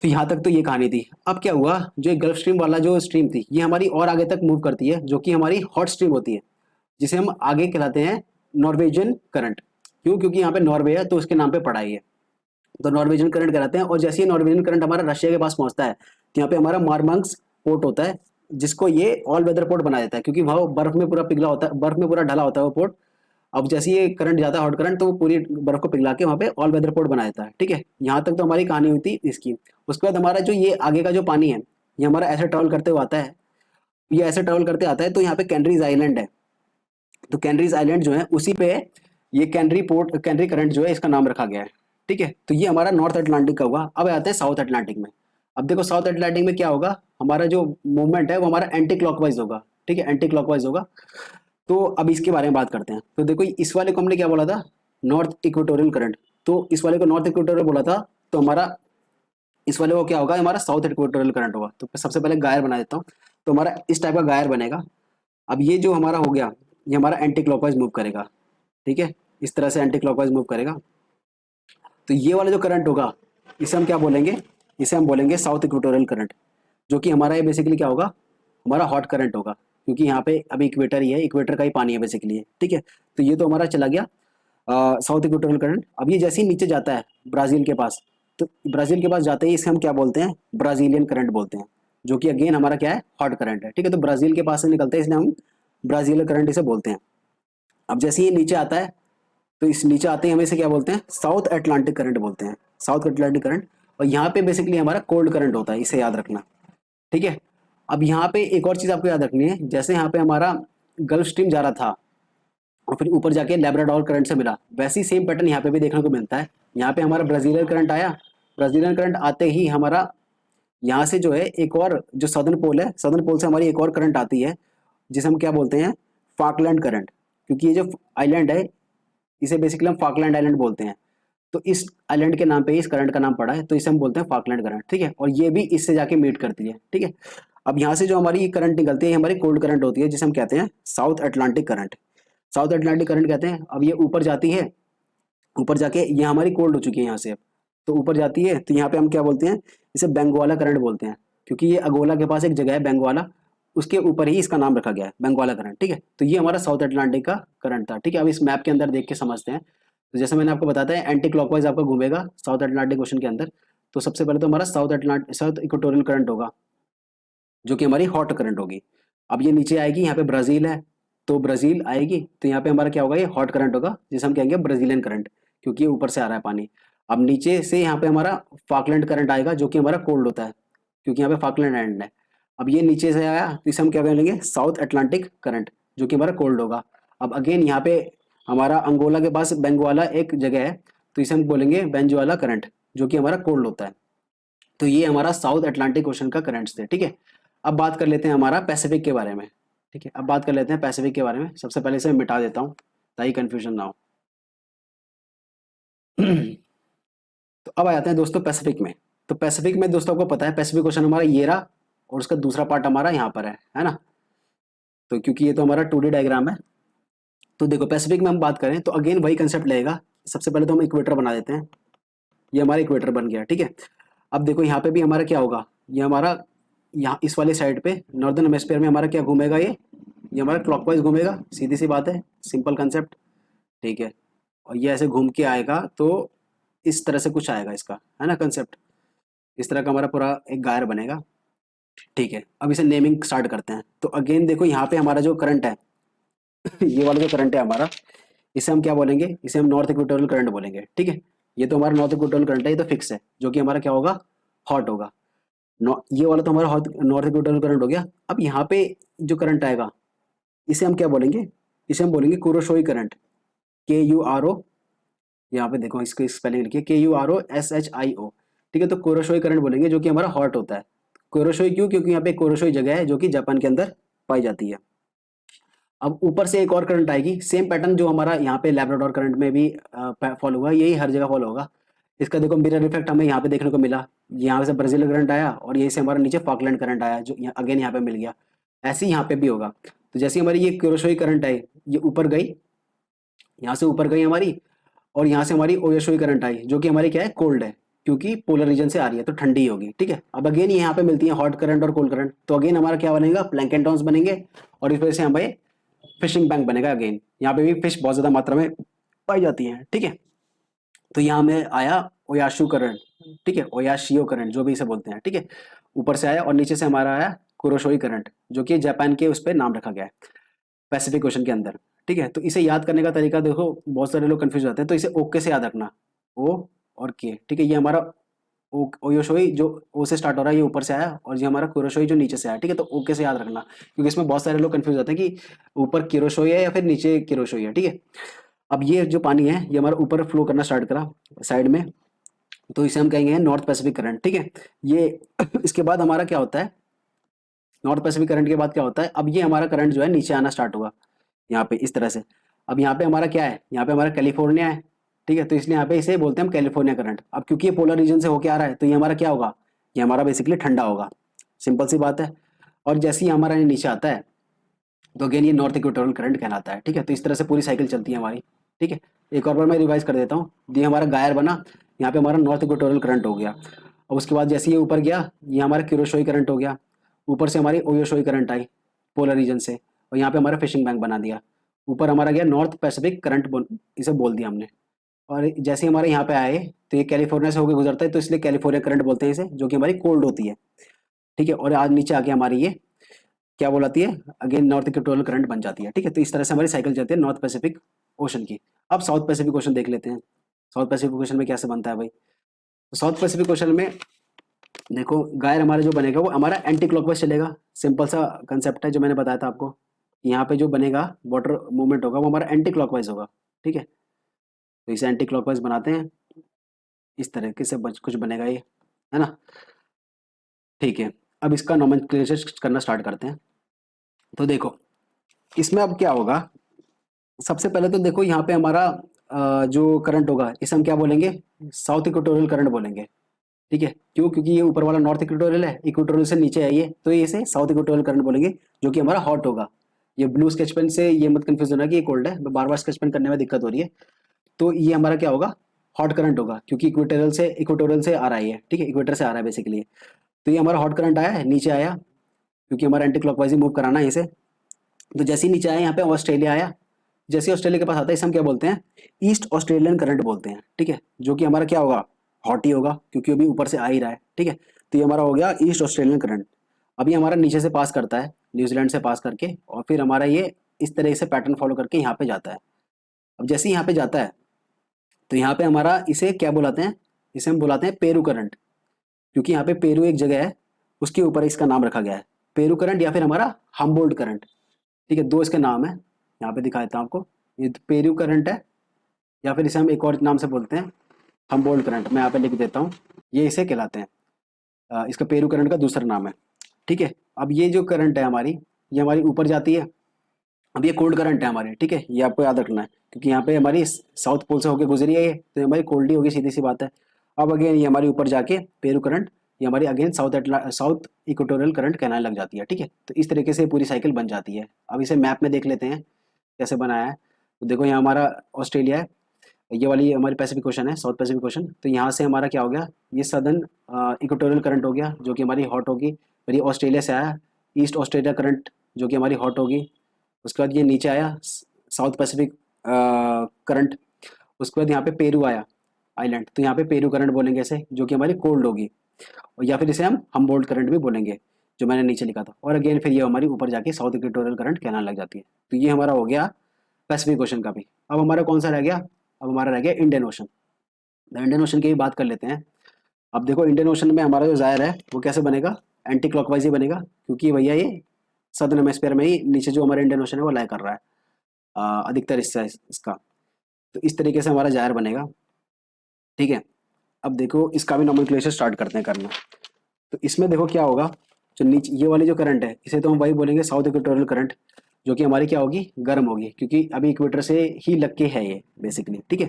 [SPEAKER 1] तो यहाँ तक तो ये कहानी थी। अब क्या हुआ, जो एक गल्फ स्ट्रीम वाला जो स्ट्रीम थी ये हमारी और आगे तक मूव करती है, जो कि हमारी हॉट स्ट्रीम होती है, जिसे हम आगे कहलाते हैं नॉर्वेजियन करंट। क्यों, क्योंकि यहाँ पे नॉर्वे है तो उसके नाम पे पड़ा ही है, तो नॉर्वेजियन करंट कहलाते हैं। और जैसे ही नॉर्वेजियन करंट हमारा रशिया के पास पहुंचता है तो यहाँ पे हमारा मारमंग्स पोर्ट होता है, जिसको ये ऑल वेदर पोर्ट बना देता है, क्योंकि वहाँ बर्फ में पूरा पिघला होता है, बर्फ में पूरा ढला होता है वो पोर्ट। अब जैसे ये करंट जाता है हॉट करंट, तो वो पूरी बर्फ को पिघला के वहाँ पे ऑल वेदर पोर्ट बना देता है, ठीक है, यहाँ तक तो हमारी कहानी हुई थी इसकी। उसके बाद हमारा जो ये आगे का जो पानी है ये हमारा ऐसे ट्रेवल करते हुए आता है, ये ऐसे ट्रेवल करते आता है, तो यहाँ पे कैनरीज आइलैंड है, तो कैनरीज आइलैंड जो है उसी पे ये कैनरी पोर्ट, कैनरी करंट जो है इसका नाम रखा गया है, ठीक है। तो ये हमारा नॉर्थ अटलांटिक का हुआ। अब आते हैं साउथ अटलांटिक में। अब देखो साउथ अटलांटिक में क्या होगा, हमारा जो मूवमेंट है वो हमारा एंटी क्लॉकवाइज होगा, ठीक है, एंटी क्लॉकवाइज होगा। तो अब इसके बारे में बात करते हैं। तो देखो इस वाले को हमने क्या बोला था, नॉर्थ इक्वेटोरियल करंट, तो इस वाले को नॉर्थ इक्वेटोरियल बोला था, तो हमारा इस वाले को क्या होगा, हमारा साउथ इक्वेटोरियल करंट होगा। तो सबसे पहले गायर बना देता हूँ, तो हमारा इस टाइप का गायर बनेगा। अब ये जो हमारा हो गया, ये हमारा एंटी क्लॉकवाइज मूव करेगा, ठीक है, इस तरह से एंटी क्लॉकवाइज मूव करेगा। तो ये वाला जो करंट होगा इसे हम क्या बोलेंगे, इसे हम बोलेंगे साउथ इक्वेटोरियल करंट, जो कि हमारा ये बेसिकली क्या होगा, हमारा हॉट करंट होगा, क्योंकि यहाँ पे अभी इक्वेटर ही है, इक्वेटर का ही पानी है बेसिकली, ठीक है। तो ये तो हमारा चला गया साउथ इक्वेटोरियल करंट। अब ये जैसे ही नीचे जाता है ब्राजील के पास, तो ब्राजील के पास जाते ही इसे हम क्या बोलते हैं, ब्राजीलियन करंट बोलते हैं, जो कि अगेन हमारा क्या है, हॉट करंट है, ठीक है। तो ब्राजील के पास से निकलते हैं, इसलिए हम ब्राजीलियन करंट इसे बोलते हैं। अब जैसे ही ये नीचे आता है, तो इस नीचे आते ही हम इसे क्या बोलते हैं, साउथ अटलांटिक करंट बोलते हैं, साउथ अटलांटिक करंट। और यहाँ पे बेसिकली हमारा कोल्ड करंट होता है, इसे याद रखना, ठीक है। अब यहाँ पे एक और चीज आपको याद रखनी है, जैसे यहाँ पे हमारा गल्फ स्ट्रीम जा रहा था और फिर ऊपर जाके लैब्राडोर करंट से मिला, वैसे ही सेम पैटर्न यहाँ पे भी देखने को मिलता है। यहाँ पे हमारा ब्राजीलियन करंट आया, ब्राजीलियन करंट आते ही हमारा यहाँ से जो है एक और जो सदर्न पोल है, सदर्न पोल से हमारी एक और करंट आती है, जिसे हम क्या बोलते हैं, फाकलैंड करंट, क्योंकि ये जो आइलैंड है इसे बेसिकली हम फाकलैंड आइलैंड बोलते हैं। तो इस आइलैंड के नाम पे इस करंट का नाम पड़ा है, तो इसे हम बोलते हैं फाकलैंड करंट, ठीक है। और ये भी इससे जाके मीट करती है, ठीक है। अब यहाँ से जो हमारी करंट निकलती है हमारी कोल्ड करंट होती है, जिसे हम कहते हैं south Atlantic current, south Atlantic current कहते हैं। अब ये ऊपर जाती है, ऊपर जाके ये हमारी कोल्ड हो चुकी है यहाँ से, अब तो ऊपर जाती है, तो यहाँ पे हम क्या बोलते हैं, इसे बेंगोला करंट बोलते हैं, क्योंकि ये अगोला के पास एक जगह है बेंगोला, उसके ऊपर ही इसका नाम रखा गया है बेंगोला करंट, ठीक है। तो ये हमारा साउथ अटलांटिक का करंट था, ठीक है। अब इस मैप के अंदर देख के समझते हैं। तो जैसे मैंने आपको बताया है एंटी क्लॉकवाइज आपका घूमेगा साउथ अटलांटिक ओशन के अंदर। तो सबसे पहले तो हमारा साउथ इक्वेटोरियल करंट होगा, जो कि हमारी हॉट करंट होगी। अब ये नीचे आएगी, यहाँ पे ब्राजील है, तो ब्राजील आएगी, तो यहाँ पे हमारा क्या होगा, ये हॉट करंट होगा, जिसे हम कहेंगे ब्राजीलियन करंट, क्योंकि ये ऊपर से आ रहा है पानी। अब नीचे से यहाँ पे हमारा फाकलैंड करंट आएगा, जो कि हमारा कोल्ड होता है, क्योंकि यहाँ पे फाकलैंड आइलैंड है। अब ये नीचे से आया, तो इसे हम क्या कहेंगे, साउथ अटलांटिक करंट, जो कि हमारा कोल्ड होगा। अब अगेन यहाँ पे हमारा अंगोला के पास बेंगवाला एक जगह है, तो इसे हम बोलेंगे बेंजुआला करंट, जो कि हमारा कोल्ड होता है। तो ये हमारा साउथ अटलांटिक ओशन का करंट्स थे, ठीक है। अब बात कर लेते हैं हमारा पैसिफिक के बारे में, ठीक है। अब बात कर लेते हैं पैसिफिक के बारे में। सबसे पहले इसे मैं मिटा देता हूँ ताकि कंफ्यूजन ना हो। तो अब आ जाते हैं दोस्तों पैसिफिक में। तो पैसिफिक में दोस्तों आपको पता है पैसिफिक ओशन हमारा ये रहा, और उसका दूसरा पार्ट हमारा यहाँ पर है ना। तो क्योंकि ये तो हमारा 2D डायग्राम है, तो देखो पैसिफिक में हम बात करें तो अगेन वही कंसेप्ट लगेगा। सबसे पहले तो हम इक्वेटर बना देते हैं, ये हमारा इक्वेटर बन गया, ठीक है। अब देखो यहाँ पे भी हमारा क्या होगा, ये हमारा यहाँ इस वाले साइड पे नॉर्दर्न हेमिस्फीयर में हमारा क्या घूमेगा, ये हमारा क्लॉकवाइज घूमेगा, सीधी सी बात है, सिंपल कंसेप्ट, ठीक है। और ये ऐसे घूम के आएगा तो इस तरह से कुछ आएगा इसका, है ना कंसेप्ट। इस तरह का हमारा पूरा एक गायर बनेगा, ठीक है। अब इसे नेमिंग स्टार्ट करते हैं। तो अगेन देखो यहाँ पे हमारा जो करंट है ये वाला जो करंट है हमारा, इसे हम क्या बोलेंगे, इसे हम नॉर्थ इक्वेटोरियल करंट बोलेंगे, ठीक है। ये तो हमारा नॉर्थ इक्वेटोरियल करंट है, ये तो फिक्स है, जो कि हमारा क्या होगा, हॉट होगा। ये वाला तो हमारा नॉर्थ इक्वेटोरियल करंट हो गया। अब यहाँ पे जो करंट आएगा इसे हम क्या बोलेंगे, इसे हम बोलेंगे कुरोशोई करंट, KURO। यहाँ पे देखो इसको स्पेलिंग लिखिए, KUROSHIO, ठीक है। तो कुरोशोई करंट बोलेंगे, जो कि हमारा हॉट होता है। कुरोशोई क्यों, क्योंकि यहाँ पे कुरोशोई जगह है जो कि जापान के अंदर पाई जाती है। अब ऊपर से एक और करंट आएगी, सेम पैटर्न जो हमारा यहाँ पे लैब्राडोर करंट में भी फॉलो हुआ, यही हर जगह फॉलो होगा। इसका देखो मिरर इफेक्ट हमें यहाँ पे देखने को मिला, यहाँ से ब्राजील करंट आया और यहीं से हमारा नीचे फॉकलैंड करंट आया, जो अगेन यहाँ पे मिल गया। ऐसे ही यहाँ पे भी होगा। तो जैसे हमारी ये कुरोशोई करंट आई, ये ऊपर गई, यहाँ से ऊपर गई हमारी, और यहाँ से हमारी ओयोशोई करंट आई, जो कि हमारी क्या है, कोल्ड है, क्योंकि पोलर रीजन से आ रही है तो ठंडी ही होगी, ठीक है। अब अगेन यहाँ पे मिलती है हॉट करंट और कोल्ड करंट, तो अगेन हमारा क्या बनेगा, प्लैंकेटॉन्स बनेंगे, और इस वजह से हमें फिशिंग बैंक बनेगा। अगेन यहाँ पे भी फिश बहुत ज्यादा मात्रा में पाई जाती है, ठीक है। तो यहाँ में आया ओयाशु करंट, ठीक है, ओयाशियो करंट जो भी इसे बोलते हैं, ठीक है। ऊपर से आया और नीचे से हमारा आया कुरोशोई करंट, जो कि जापान के उस पर नाम रखा गया है पैसिफिक ओशन के अंदर, ठीक है। तो इसे याद करने का तरीका देखो, बहुत सारे लोग कंफ्यूज होते हैं, तो इसे ओके से याद रखना, ओ और के, ठीक है। ये हमारा ओयोशोई जो ओ से स्टार्ट हो रहा है, ये ऊपर से आया, और ये हमारा कुरोशोई जो नीचे से आया, ठीक है। तो ओके से याद रखना, क्योंकि इसमें बहुत सारे लोग कंफ्यूज होते हैं कि ऊपर किरोशोई है या फिर नीचे किरोशोई है, ठीक है। अब ये जो पानी है ये हमारा ऊपर फ्लो करना स्टार्ट करा साइड में, तो इसे हम कहेंगे नॉर्थ पैसिफिक करंट, ठीक है। ये इसके बाद हमारा क्या होता है, नॉर्थ पैसिफिक करंट के बाद क्या होता है, अब ये हमारा करंट जो है नीचे आना स्टार्ट होगा यहाँ पे इस तरह से। अब यहाँ पे हमारा क्या है, यहाँ पे हमारा कैलिफोर्निया है, ठीक है। तो इसलिए यहाँ पे इसे बोलते हैं हम कैलिफोर्निया करंट। अब क्योंकि ये पोलर रीजन से होके आ रहा है, तो ये हमारा क्या होगा, ये हमारा बेसिकली ठंडा होगा, सिंपल सी बात है। और जैसे ही हमारा ये नीचे आता है, तो अगेन ये नॉर्थ इक्वेटोरियल करंट कहलाता है, ठीक है। तो इस तरह से पूरी साइकिल चलती है हमारी, ठीक है। एक और बार मैं रिवाइज कर देता हूँ। ये हमारा गायर बना, यहाँ पे हमारा नॉर्थ इक्वेटोरियल करंट हो गया। और उसके बाद जैसे ये ऊपर गया, ये हमारा किरोशोई करंट हो गया। ऊपर से हमारी ओयोशोई करंट आई पोलर रीजन से, और यहाँ पे हमारा फिशिंग बैंक बना दिया। ऊपर हमारा गया नॉर्थ पैसिफिक करंट, इसे बोल दिया हमने। और जैसे ही हमारे यहाँ पे आए, तो ये कैलिफोर्निया से होकर गुजरता है, तो इसलिए कैलिफोर्निया करंट बोलते हैं इसे, जो कि हमारी कोल्ड होती है, ठीक है। और आज नीचे आके हमारी ये क्या बोलाती है, अगेन नॉर्थ इक्वेटोरियल करंट बन जाती है, ठीक है। तो इस तरह से हमारी साइकिल चलती है नॉर्थ पैसिफिक ओशन की। अब साउथ पैसिफिक ओशन देख लेते हैं। साउथ पैसिफिक ओशन में कैसे बनता है भाई, तो साउथ पैसिफिक ओशन में देखो गायर हमारा जो बनेगा वो हमारा एंटी क्लॉकवाइज चलेगा। सिंपल सा कंसेप्ट है जो मैंने बताया था आपको। यहाँ पे जो बनेगा वाटर मूवमेंट होगा वो हमारा एंटी क्लॉकवाइज होगा, ठीक है। तो इसे एंटी क्लॉकवाइज बनाते हैं, इस तरीके से कुछ बनेगा ये, है ना, ठीक है। अब इसका नोमेनक्लेचर करना स्टार्ट करते हैं। तो देखो इसमें अब क्या होगा, सबसे पहले तो देखो यहाँ पे हमारा जो करंट होगा इसे हम क्या बोलेंगे, साउथ इक्वेटोरियल करंट बोलेंगे, ठीक है। क्यों, क्योंकि ये ऊपर वाला नॉर्थ इक्वेटोरियल है, इक्वेटोरियल से नीचे है ये, तो ये इसे साउथ इक्वेटोरियल करंट बोलेंगे, जो कि हमारा हॉट होगा। ये ब्लू स्केच पेन से ये मत कंफ्यूज होना कि ये कोल्ड है, बार बार स्केच पेन करने में दिक्कत हो रही है। तो ये हमारा क्या होगा, हॉट करंट होगा, क्योंकि इक्वेटोरियल से आ रहा है ये, ठीक है, इक्वेटर से आ रहा है बेसिकली। तो ये हमारा हॉट करंट आया है, नीचे आया, क्योंकि हमारा एंटी क्लॉकवाइज ही मूव कराना है इसे। तो जैसे ही नीचे आया यहाँ पे ऑस्ट्रेलिया आया, जैसे ऑस्ट्रेलिया के पास आता है इसे हम क्या बोलते हैं, ईस्ट ऑस्ट्रेलियन करंट बोलते हैं, ठीक है। जो कि हमारा क्या होगा, हॉट ही होगा, क्योंकि अभी ऊपर से आ ही रहा है, ठीक है। तो ये हमारा हो गया ईस्ट ऑस्ट्रेलियन करंट। अभी हमारा नीचे से पास करता है, न्यूजीलैंड से पास करके, और फिर हमारा ये इस तरह से पैटर्न फॉलो करके यहाँ पे जाता है। अब जैसे ही यहाँ पे जाता है, तो यहाँ पे हमारा इसे क्या बुलाते हैं, इसे हम बुलाते हैं पेरू करंट, क्योंकि यहाँ पे पेरू एक जगह है, उसके ऊपर इसका नाम रखा गया है, पेरू करंट या फिर हमारा हम्बोल्ट करंट, ठीक है। दो इसके नाम है, यहाँ पे दिखा देता हूँ आपको। ये पेरू करंट है, या फिर इसे हम एक और नाम से बोलते हैं हम्बोल्ट करंट, मैं यहाँ पे लिख देता हूँ। ये इसे कहलाते हैं, इसका पेरू करंट का दूसरा नाम है, ठीक है। अब ये जो करंट है हमारी, ये हमारी ऊपर जाती है। अब ये कोल्ड करंट है हमारी, ठीक है, ये आपको याद रखना है, क्योंकि यहाँ पे हमारी साउथ पोल से होकर गुजरी है ये, तो ये हमारी कोल्ड ही होगी, सीधी सी बात है। अब अगेन ये हमारी ऊपर जाके पेरू करंट, ये हमारी अगेन साउथ इक्वेटोरियल करंट कहलाने लग जाती है, ठीक है। तो इस तरीके से पूरी साइकिल बन जाती है। अब इसे मैप में देख लेते हैं कैसे बनाया है। तो देखो यहाँ हमारा ऑस्ट्रेलिया है, ये वाली हमारी पैसिफिक ओशन है, साउथ पैसिफिक ओशन। तो यहाँ से हमारा क्या हो गया, ये सदर्न इक्वेटोरियल करंट हो गया जो कि हमारी हॉट होगी। फिर ये ऑस्ट्रेलिया से आया ईस्ट ऑस्ट्रेलिया करंट जो कि हमारी हॉट होगी। उसके बाद ये नीचे आया साउथ पैसिफिक करंट। उसके बाद यहाँ पे पेरू आया आइलैंड, तो यहाँ पे पेरू करंट बोलेंगे इसे, जो कि हमारी कोल्ड होगी। और या फिर इसे हम हमबोल्ट करंट भी बोलेंगे, जो मैंने नीचे लिखा था। और अगेन फिर ये हमारी ऊपर जाके साउथ इक्वेटोरियल करंट कहना लग जाती है। तो ये हमारा हो गया पैसिफिक ओशन का भी। अब हमारा कौन सा रह गया, अब हमारा रह गया इंडियन ओशन। इंडियन ओशन की भी बात कर लेते हैं। अब देखो इंडियन ओशन में हमारा जो जायर है वो कैसे बनेगा, एंटी क्लॉकवाइज ही बनेगा, क्योंकि भैया ये सदर्न हेमिस्फीयर में ही नीचे जो हमारा इंडियन ओशन है वो लाई कर रहा है अधिकतर हिस्सा इसका। तो इस तरीके से हमारा जायर बनेगा, ठीक है। अब देखो इसका भी नोमेनक्लेचर स्टार्ट करते हैं करना। तो इसमें देखो क्या होगा, जो नीचे ये वाली जो करंट है इसे तो हम वही बोलेंगे साउथ इक्वेटोरियल करंट, जो कि हमारी क्या होगी, गर्म होगी, क्योंकि अभी इक्वेटर से ही लग के है ये बेसिकली, ठीक है।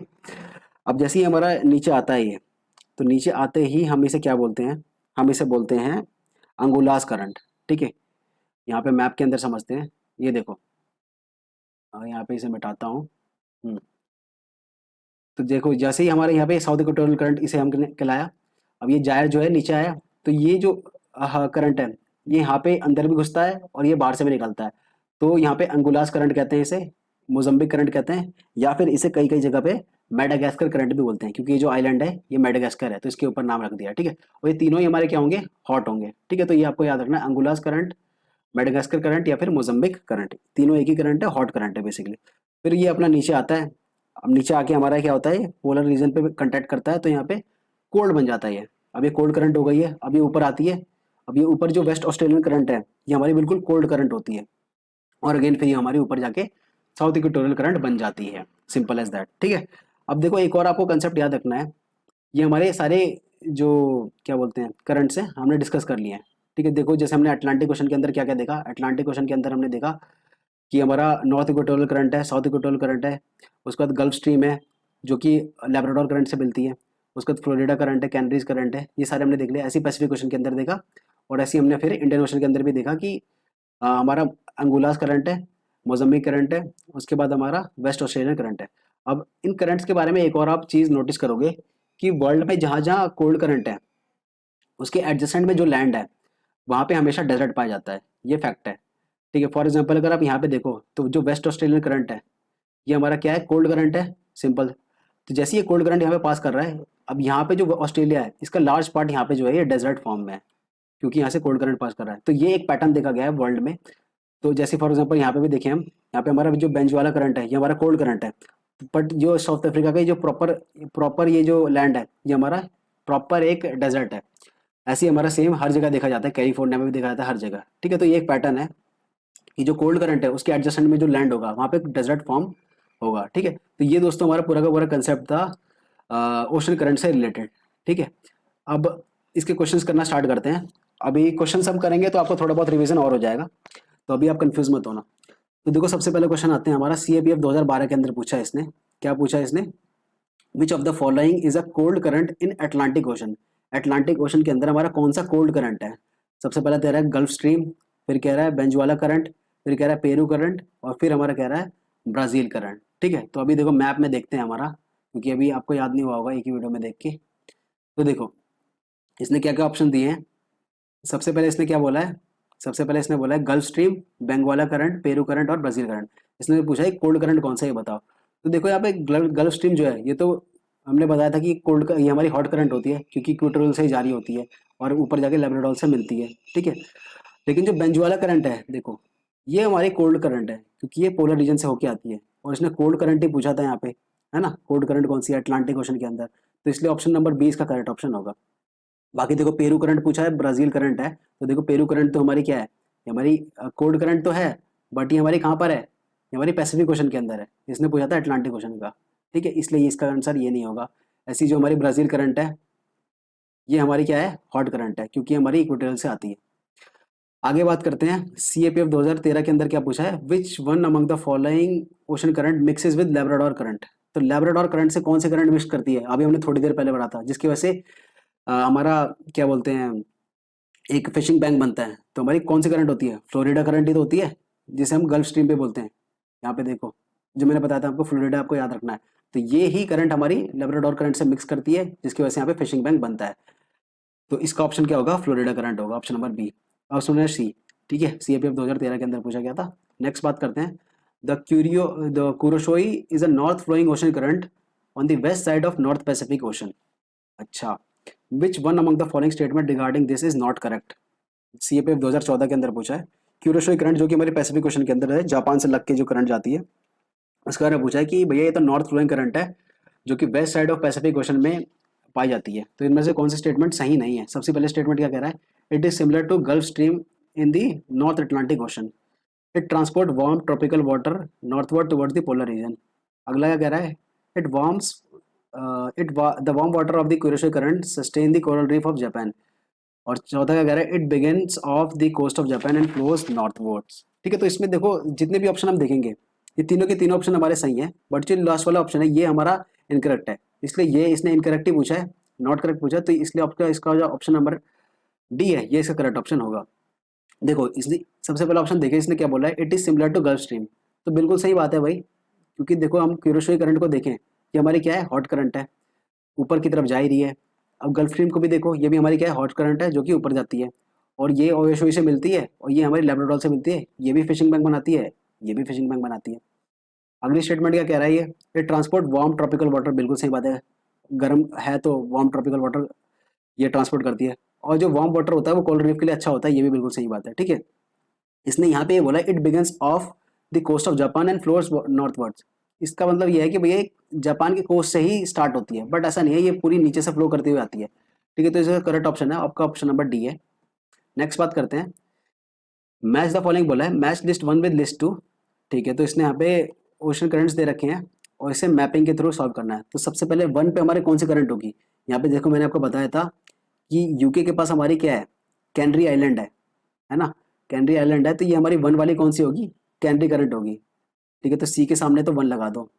[SPEAKER 1] अब जैसे ही हमारा नीचे आता है ये, तो नीचे आते ही हम इसे क्या बोलते हैं, हम इसे बोलते हैं अंगुलास करंट, ठीक है। यहाँ पे मैप के अंदर समझते हैं, ये देखो यहाँ पे इसे मिटाता हूँ। तो देखो जैसे ही हमारे यहाँ पे साउथ इक्वेटोरियल करंट इसे हम कहलाया। अब ये जायर जो है नीचे आया, तो ये जो करंट है ये यहाँ पे अंदर भी घुसता है और ये बाहर से भी निकलता है। तो यहाँ पे अंगुलास करंट कहते हैं इसे, मोजम्बिक करंट कहते हैं, या फिर इसे कई कई जगह पे मेडागास्कर करंट भी बोलते हैं, क्योंकि ये जो आइलैंड है ये मेडागास्कर है तो इसके ऊपर नाम रख दिया, ठीक है। और ये तीनों ही हमारे क्या होंगे, हॉट होंगे, ठीक है। तो ये आपको याद रखना है, अंगुलास करंट, मेडागास्कर करंट या फिर मोजम्बिक करंट, तीनों एक ही करंट है, हॉट करंट है बेसिकली। फिर ये अपना नीचे आता है। अब नीचे आके हमारा क्या होता है, पोलर रीजन पे कंटैक्ट करता है, तो यहाँ पे कोल्ड बन जाता है ये। अब ये कोल्ड करंट हो गई है, अब ये ऊपर आती है। अब ये ऊपर जो वेस्ट ऑस्ट्रेलियन करंट है ये हमारी बिल्कुल कोल्ड करंट होती है। और अगेन फिर ये हमारी ऊपर जाके साउथ इक्वेटोरियल करंट बन जाती है, सिंपल एज दैट, ठीक है। अब देखो एक और आपको कंसेप्ट याद रखना है, ये हमारे सारे जो क्या बोलते हैं करंट्स हैं हमने डिस्कस कर लिए हैं, ठीक है। देखो जैसे हमने अटलांटिक ओशन के अंदर क्या क्या देखा, अटलांटिक ओशन के अंदर हमने देखा कि हमारा नॉर्थ इक्वेटोरियल करंट है, साउथ इक्वेटोरियल करंट है। उसके बाद गल्फ स्ट्रीम है जो कि लैब्राडोर करंट से मिलती है। उसके बाद फ्लोरिडा करंट है, कैनरीज करंट है, ये सारे हमने देख लिया। ऐसी पैसिफिक ओशन के अंदर देखा, और ऐसे हमने फिर इंडियन ओशन के अंदर भी देखा कि हमारा अंगुलास करंट है, मोजम्बिक करंट है, उसके बाद हमारा वेस्ट ऑस्ट्रेलियन करंट है। अब इन करंट्स के बारे में एक और आप चीज़ नोटिस करोगे कि वर्ल्ड में जहाँ जहाँ कोल्ड करंट है उसके एडजेसेंट में जो लैंड है वहाँ पे हमेशा डेजर्ट पाया जाता है, ये फैक्ट है, ठीक है। फॉर एग्जाम्पल अगर आप यहाँ पे देखो तो जो वेस्ट ऑस्ट्रेलियन करंट है ये हमारा क्या है, कोल्ड करंट है, सिंपल। तो जैसे ये कोल्ड करंट यहाँ पे पास कर रहा है, अब यहाँ पे जो ऑस्ट्रेलिया है इसका लार्ज पार्ट यहाँ पे जो है ये डेजर्ट फॉर्म में है, क्योंकि यहाँ से कोल्ड करंट पास कर रहा है। तो ये एक पैटर्न देखा गया है वर्ल्ड में। तो जैसे फॉर एग्जांपल यहाँ पे भी देखें हम, यहाँ पे हमारा जो बेंच वाला करंट है ये हमारा कोल्ड करंट है। बट जो साउथ अफ्रीका का जो प्रॉपर प्रॉपर ये जो लैंड है ये हमारा प्रॉपर एक डेजर्ट है। ऐसे ही हमारा सेम हर जगह देखा जाता है, कैलिफोर्निया में भी देखा जाता है, हर जगह, ठीक है। तो ये एक पैटर्न है कि जो कोल्ड करंट है उसके एडजस्टमेंट में जो लैंड होगा वहाँ पे डेजर्ट फॉर्म होगा, ठीक है। तो ये दोस्तों हमारा पूरा का पूरा कंसेप्ट था ओशन करंट से रिलेटेड, ठीक है। अब इसके क्वेश्चंस करना स्टार्ट करते हैं। अभी क्वेश्चन हम करेंगे तो आपको थोड़ा बहुत रिवीजन और हो जाएगा, तो अभी आप कंफ्यूज मत होना। तो देखो सबसे पहले क्वेश्चन आते हैं हमारा CAPF 2012 के अंदर पूछा है इसने। क्या पूछा है इसने, विच of the following is a cold current in Atlantic ocean. Atlantic ocean के अंदर हमारा कौन सा कोल्ड करंट है। सबसे पहले कह रहा है गल्फ स्ट्रीम, फिर कह रहा है बेंजुएला करंट, फिर कह रहा है पेरू करंट, और फिर हमारा कह रहा है ब्राजील करंट, ठीक है। तो अभी देखो मैप में देखते हैं हमारा, क्योंकि अभी आपको याद नहीं हुआ होगा एक ही वीडियो में देख के। तो देखो इसने क्या क्या ऑप्शन दिए हैं। सबसे पहले इसने क्या बोला है, सबसे पहले इसने बोला है Gulf Stream, Benguela current, Peru current और ब्राजील करंट। इसने पूछा है कोल्ड करंट कौन सा है ये बताओ। तो देखो यहाँ पे गल्फ स्ट्रीम जो है ये तो हमने बताया था कि कोल्ड ये हमारी हॉट करंट होती है, क्योंकि इक्वेटोरियल से ही जारी होती है और ऊपर जाके लेब्राडोर से मिलती है, ठीक है। लेकिन जो बेंजुएला करंट है देखो, ये हमारी कोल्ड करंट है, क्योंकि ये पोलर रीजन से होके आती है, और इसने कोल्ड करंट ही पूछा था यहाँ पे, है ना। कोल्ड करंट कौन सी है अटलांटिक ओशन के अंदर, तो इसलिए ऑप्शन नंबर 20 का करेक्ट ऑप्शन होगा। बाकी देखो पेरू करंट पूछा है, ब्राजील करंट है, तो देखो पेरू करंट तो हमारी क्या है, ये हमारी कोल्ड करंट तो है, बट ये हमारी कहाँ पर है, ये हमारी पैसिफिक ओशन के अंदर है। इसने पूछा था अटलांटिक ओशन का, ठीक है, इसलिए इसका आंसर ये नहीं होगा। ऐसी जो हमारी ब्राजील करंट है ये हमारी क्या है, हॉट करंट है, क्योंकि हमारी इक्वेटोरियल से आती है। आगे बात करते हैं CAPF 2013 के अंदर क्या पूछा है, विच one among the following ocean current mixes with Labrador current. तो लेब्राडोर करंट से कौन से करंट मिक्स करती है, अभी हमने थोड़ी देर पहले पढ़ा था, जिसकी वजह से हमारा क्या बोलते हैं एक फिशिंग बैंक बनता है। तो हमारी कौन सी करंट होती है, फ्लोरिडा करंट ही तो होती है, जिसे हम गल्फ स्ट्रीम पे बोलते हैं। यहाँ पे देखो जो मैंने बताया था आपको, फ्लोरिडा आपको याद रखना है। तो ये ही करंट हमारी लेब्राडोर करंट से मिक्स करती है, जिसकी वजह से यहाँ पे फिशिंग बैंक बनता है। तो इसका ऑप्शन क्या होगा, फ्लोरिडा करंट होगा, option number B. Option number C, ठीक है, सीएपीएफ 2013 के अंदर पूछा गया था। नेक्स्ट बात करते हैं, the Kuroshio is a north flowing ocean current on the west side of North Pacific Ocean. अच्छा, which one among the following statement regarding this is not correct. CAPF 2014 के अंदर पूछा है। क्यूरोशोई करंट जो कि हमारे पैसिफिक ओशन के अंदर है, जापान से लग के जो करंट जाती है, उसके बारे में पूछा है कि भैया ये तो नॉर्थ फ्लोइंग करंट है जो कि waste side of Pacific ocean में पाई जाती है। तो इनमें से कौन सा स्टेटमेंट सही नहीं है। सबसे पहले स्टेटमेंट क्या कह रहा है, it is similar to Gulf Stream in the North Atlantic Ocean, it transport warm tropical water northward towards the polar region. अगला क्या कह रहा है, it warms the warm water of the Kuroshio current sustain the coral reef of Japan. और चौथा क्या कह रहा है, it begins off the coast of Japan and flows northwards. ठीक है, तो इसमें देखो जितने भी ऑप्शन हम देखेंगे, ये तीनों के तीनों ऑप्शन हमारे सही हैं, बट जो लास्ट वाला ऑप्शन है ये हमारा इनकरेक्ट है। इसलिए ये इसने इनकरेक्ट ही पूछा है, नॉट करेक्ट पूछा, तो इसलिए आपका इसका जो ऑप्शन नंबर डी है ये इसका करेक्ट ऑप्शन होगा। देखो इसने सबसे पहला ऑप्शन देखे, इसने क्या बोला है, it is similar to Gulf Stream. तो बिल्कुल सही बात है भाई, क्योंकि देखो हम क्यूरोशोई करंट को देखें, ये हमारी क्या है, हॉट करंट है, ऊपर की तरफ जा ही रही है। अब गल्फ स्ट्रीम को भी देखो, ये भी हमारी क्या है, हॉट करंट है जो कि ऊपर जाती है, और ये ओएसओई से मिलती है, और ये हमारी लेब्राडोर से मिलती है, ये भी फिशिंग बैंक बनाती है, ये भी फिशिंग बैंक बनाती है। अगली स्टेटमेंट क्या कह रहा है, ये ट्रांसपोर्ट वार्म ट्रॉपिकल वाटर, बिल्कुल सही बात है, गर्म है तो वार्म ट्रॉपिकल वाटर ये ट्रांसपोर्ट करती है, और जो वार्म वाटर होता है वो कोरल रीफ के लिए अच्छा होता है, ये भी बिल्कुल सही बात है। ठीक है, इसने यहाँ पे ये बोला it begins off the coast of Japan and flows northwards. इसका मतलब ये है कि भैया जापान के कोस्ट से ही स्टार्ट होती है, बट ऐसा नहीं है, ये पूरी नीचे से फ्लो करती हुई आती है। ठीक है, तो इसका करेक्ट ऑप्शन है आपका ऑप्शन नंबर डी है। नेक्स्ट बात करते हैं, मैच द फॉलोइंग बोला है, match list one with list two. ठीक है, तो इसने यहाँ पे ओशन करंट्स दे रखे हैं और इसे मैपिंग के थ्रू सॉल्व करना है। तो सबसे पहले वन पे हमारे कौन सी करंट होगी, यहाँ पे देखो मैंने आपको बताया था कि यूके के पास हमारी क्या है, कैनरी आइलैंड है ना, कैनरी आइलैंड है, तो ये हमारी वन वाली कौन सी होगी, कैनरी करंट होगी। ठीक है, तो सी के सामने तो वन लगा दो।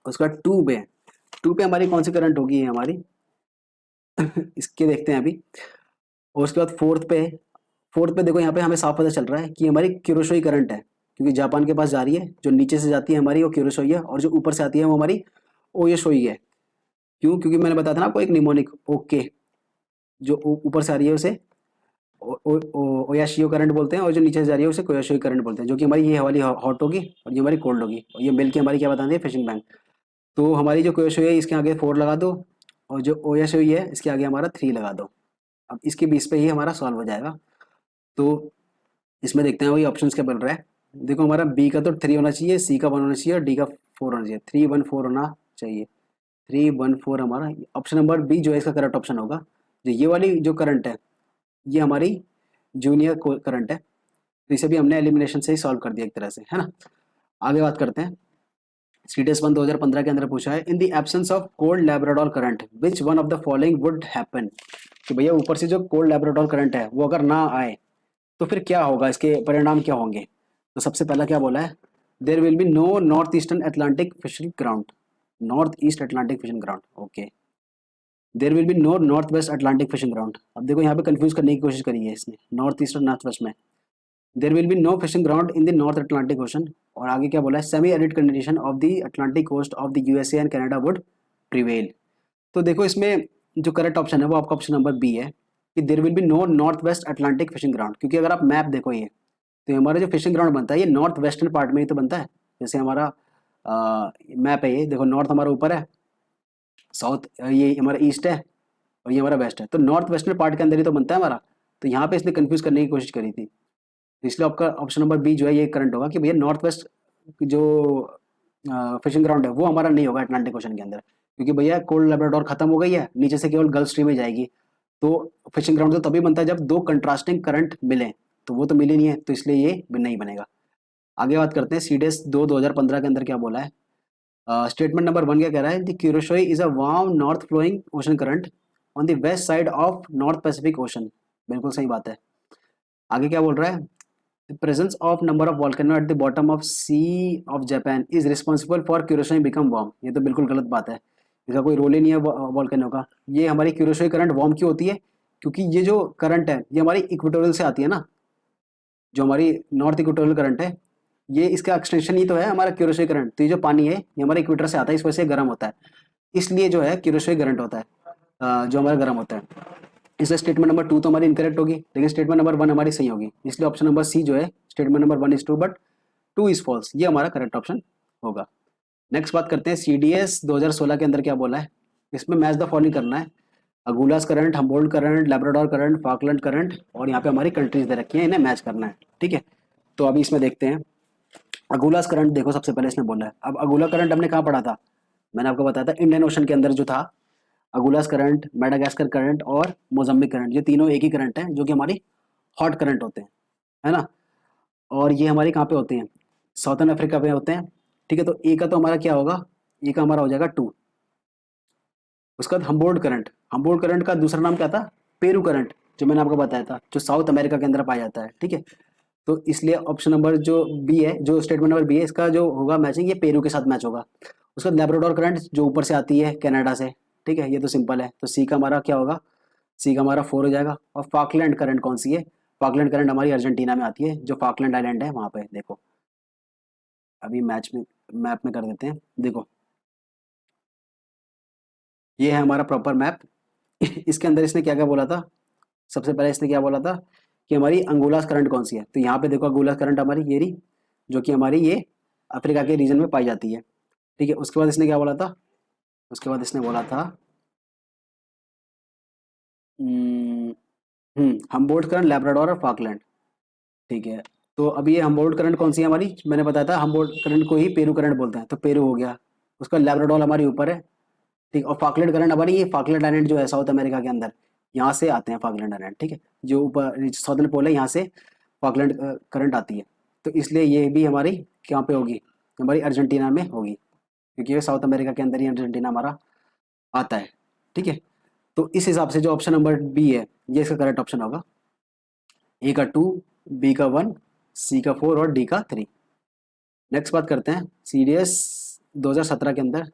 [SPEAKER 1] उसके बाद टू पे हमारी कौन सी करंट होगी, ये हमारी इसके देखते हैं अभी। और उसके बाद फोर्थ पे देखो, यहाँ पे हमें साफ पता चल रहा है कि हमारी क्यूरोशोई करंट है, क्योंकि जापान के पास जा रही है, जो नीचे से जाती है हमारी वो क्यूरोशोई है, और जो ऊपर से आती है वो हमारी ओयोशोई है। क्यों, क्योंकि मैंने बताया था ना आपको एक निमोनिक ओके, जो ऊपर से आ रही है उसे ओयाशियो करंट बोलते हैं, और जो नीचे से जा रही है उसे कोयाशियो करंट बोलते हैं, जो कि हमारी ये वाली हॉट होगी और ये हमारी कोल्ड होगी, और ये मिलके हमारी क्या बताती है, फिशिंग बैंक। तो हमारी जो कोयाशियो है इसके आगे 4 लगा दो, और जो ओयाशियो है इसके आगे हमारा 3 लगा दो। अब इसके बीच पे ही हमारा सॉल्व हो जाएगा। तो इसमें देखते हैं वही ऑप्शन क्या बन रहा है। देखो हमारा बी का तो 3 होना चाहिए, सी का 1 होना चाहिए, और डी का 4 होना चाहिए, 3 1 4 होना चाहिए। 3 1 4 हमारा ऑप्शन नंबर बी जो है इसका करेक्ट ऑप्शन होगा। जो ये वाली जो करंट है ये हमारी जूनियर करंट है, तो इसे भी हमने एलिमिनेशन से ही सॉल्व कर दिया एक तरह से, है ना। आगे बात करते हैं, सीडीएस 1 2015 के अंदर पूछा है, in the absence of cold Labrador current which one of the following would happen. कि भैया ऊपर से जो कोल्ड लैब्राडोर करंट है वो अगर ना आए तो फिर क्या होगा, इसके परिणाम क्या होंगे। तो सबसे पहला क्या बोला है, there will be no north eastern Atlantic fishing ground, north east Atlantic fishing ground, okay. There will be no north west Atlantic fishing ground. अब देखो यहाँ पे कंफ्यूज करने की कोशिश करी है इसने, नॉर्थ ईस्ट और नॉर्थ वेस्ट में। There will be no fishing ground in the north Atlantic ocean. और आगे क्या बोला है, semi arid condition of the Atlantic coast of the USA and Canada would prevail. तो देखो इसमें जो करेक्ट ऑप्शन है वो आपका ऑप्शन नंबर बी है, कि there will be no north west Atlantic fishing ground. क्योंकि अगर आप मैप देखो ये, तो हमारा जो फिशिंग ग्राउंड बनता है ये नॉर्थ वेस्टर्न पार्ट में ही तो बनता है। जैसे हमारा मैप है ये, देखो नॉर्थ हमारा ऊपर है, साउथ ये हमारा ईस्ट है, और ये हमारा वेस्ट है, तो नॉर्थ वेस्टर्न पार्ट के अंदर ही तो बनता है हमारा। तो यहाँ पे इसने कंफ्यूज करने की कोशिश करी थी, तो इसलिए आपका ऑप्शन नंबर बी जो है ये करंट होगा, कि भैया नॉर्थ वेस्ट जो फिशिंग ग्राउंड है वो हमारा नहीं होगा अटलांटिक ओशन के अंदर। क्योंकि भैया कोल्ड लैब्राडोर खत्म हो गई है, नीचे से केवल गल्फ स्ट्रीम में जाएगी, तो फिशिंग ग्राउंड तो तभी बनता है जब दो कंट्रास्टिंग करंट मिले, तो वो तो मिले नहीं है, तो इसलिए ये नहीं बनेगा। आगे बात करते हैं, सीडीएस 2015 के अंदर क्या बोला है। स्टेटमेंट नंबर 1 क्या कह रहा है, the Kuroshio is a warm north flowing ocean current on the west side of North Pacific Ocean, बिल्कुल सही बात है। आगे क्या बोल रहा है, the presence of number of volcano at the bottom of sea of Japan is responsible for Kuroshio become warm. ये तो बिल्कुल गलत बात है, इसका कोई रोल ही नहीं है वॉल्केनो का। ये हमारी क्यूरोशोई करंट वार्म क्यों होती है, क्योंकि ये जो करंट है ये हमारी इक्वेटोरियल से आती है ना, जो हमारी नॉर्थ इक्वेटोरियल करंट है ये इसका एक्सटेंशन ही तो है हमारा क्यूरोशोई करंट। तो ये जो पानी है ये हमारे इक्वेटर से आता है, इस वजह से गर्म होता है, इसलिए जो है क्यूरोशोई करंट होता है, जो हमारा गर्म होता है। इसलिए स्टेटमेंट नंबर 2 तो हमारी इनकरेक्ट होगी, लेकिन स्टेटमेंट नंबर 1 हमारी सही होगी। इसलिए ऑप्शन नंबर सी जो है, statement number 1 is true but 2 is false, ये हमारा करेक्ट ऑप्शन होगा। नेक्स्ट बात करते हैं सीडीएस 2016 के अंदर क्या बोला है। इसमें मैच द फॉलोइंग करना है। Agulhas current, Humboldt current, Labrador current, Falkland current, और यहाँ पे हमारी कंट्रीज दे रखी है, इन्हें मैच करना है। ठीक है, तो अभी इसमें देखते हैं। अगुलास करंट देखो, सबसे पहले इसने बोला है। अब अगुला करंट हमने कहाँ पढ़ा था, मैंने आपको बताया था इंडियन ओशन के अंदर जो था। अगुलास करंट, मेडागास्कर करंट और मोजम्बिक करंट, ये तीनों एक ही करंट है जो कि हमारी हॉट करंट होते हैं, है ना। और ये हमारे कहाँ पे होते हैं, साउथर्न अफ्रीका पे होते हैं। ठीक है, तो ए का तो हमारा क्या होगा, ए का हमारा हो जाएगा 2। उसके बाद हम्बोल्ट करंट, हम्बोल्ट करंट का दूसरा नाम क्या था, पेरू करंट, जो मैंने आपको बताया था, जो साउथ अमेरिका के अंदर पाया जाता है। ठीक है, तो इसलिए ऑप्शन नंबर जो बी है, जो स्टेटमेंट नंबर बी है, इसका जो होगा मैचिंग, ये पेरू के साथ मैच होगा। उसका लैब्राडोर करंट जो ऊपर से आती है कनाडा से। ठीक है, ये तो सिंपल है, तो सी का हमारा क्या होगा, सी का हमारा 4 हो जाएगा। और फाकलैंड करंट कौन सी है, फाकलैंड करंट हमारी अर्जेंटीना में आती है, जो फाकलैंड आइलैंड है वहाँ पे। देखो अभी मैच में, मैप में कर देते हैं। देखो ये है हमारा प्रॉपर मैप। इसके अंदर इसने क्या क्या बोला था, सबसे पहले इसने क्या बोला था कि हमारी अंगोलास करंट कौन सी है। तो यहाँ पे देखो अंगोलास करंट हमारी ये रही, जो कि हमारी ये अफ्रीका के रीजन में पाई जाती है। ठीक है, उसके बाद इसने क्या बोला था, उसके बाद इसने बोला था हम्बोल्ट करंट, लैब्राडोर और फाकलैंड। ठीक है, तो अभी ये हम्बोल्ट करंट कौन सी है हमारी, मैंने बताया था हम्बोल्ट करंट को ही पेरू करंट बोलते हैं, तो पेरू हो गया। उसका लैब्राडोर हमारी ऊपर है। ठीक, और फाकलैंड करंट हमारी, ये फाकलैंड आइलैंड जो है साउथ अमेरिका के अंदर, यहाँ से आते हैं फाकलैंड आइलैंड। ठीक है, जो ऊपर साउथर्न पोल है यहाँ से फाकलैंड करंट आती है। तो इसलिए ये भी हमारी कहाँ पे होगी, हमारी अर्जेंटीना में होगी, क्योंकि ये साउथ अमेरिका के अंदर ही अर्जेंटीना हमारा आता है। ठीक है, तो इस हिसाब से जो ऑप्शन नंबर बी है, ये इसका करेक्ट ऑप्शन होगा। ए का 2, बी का 1, सी का 4 और डी का 3। नेक्स्ट बात करते हैं सीडीएस 2017 के अंदर।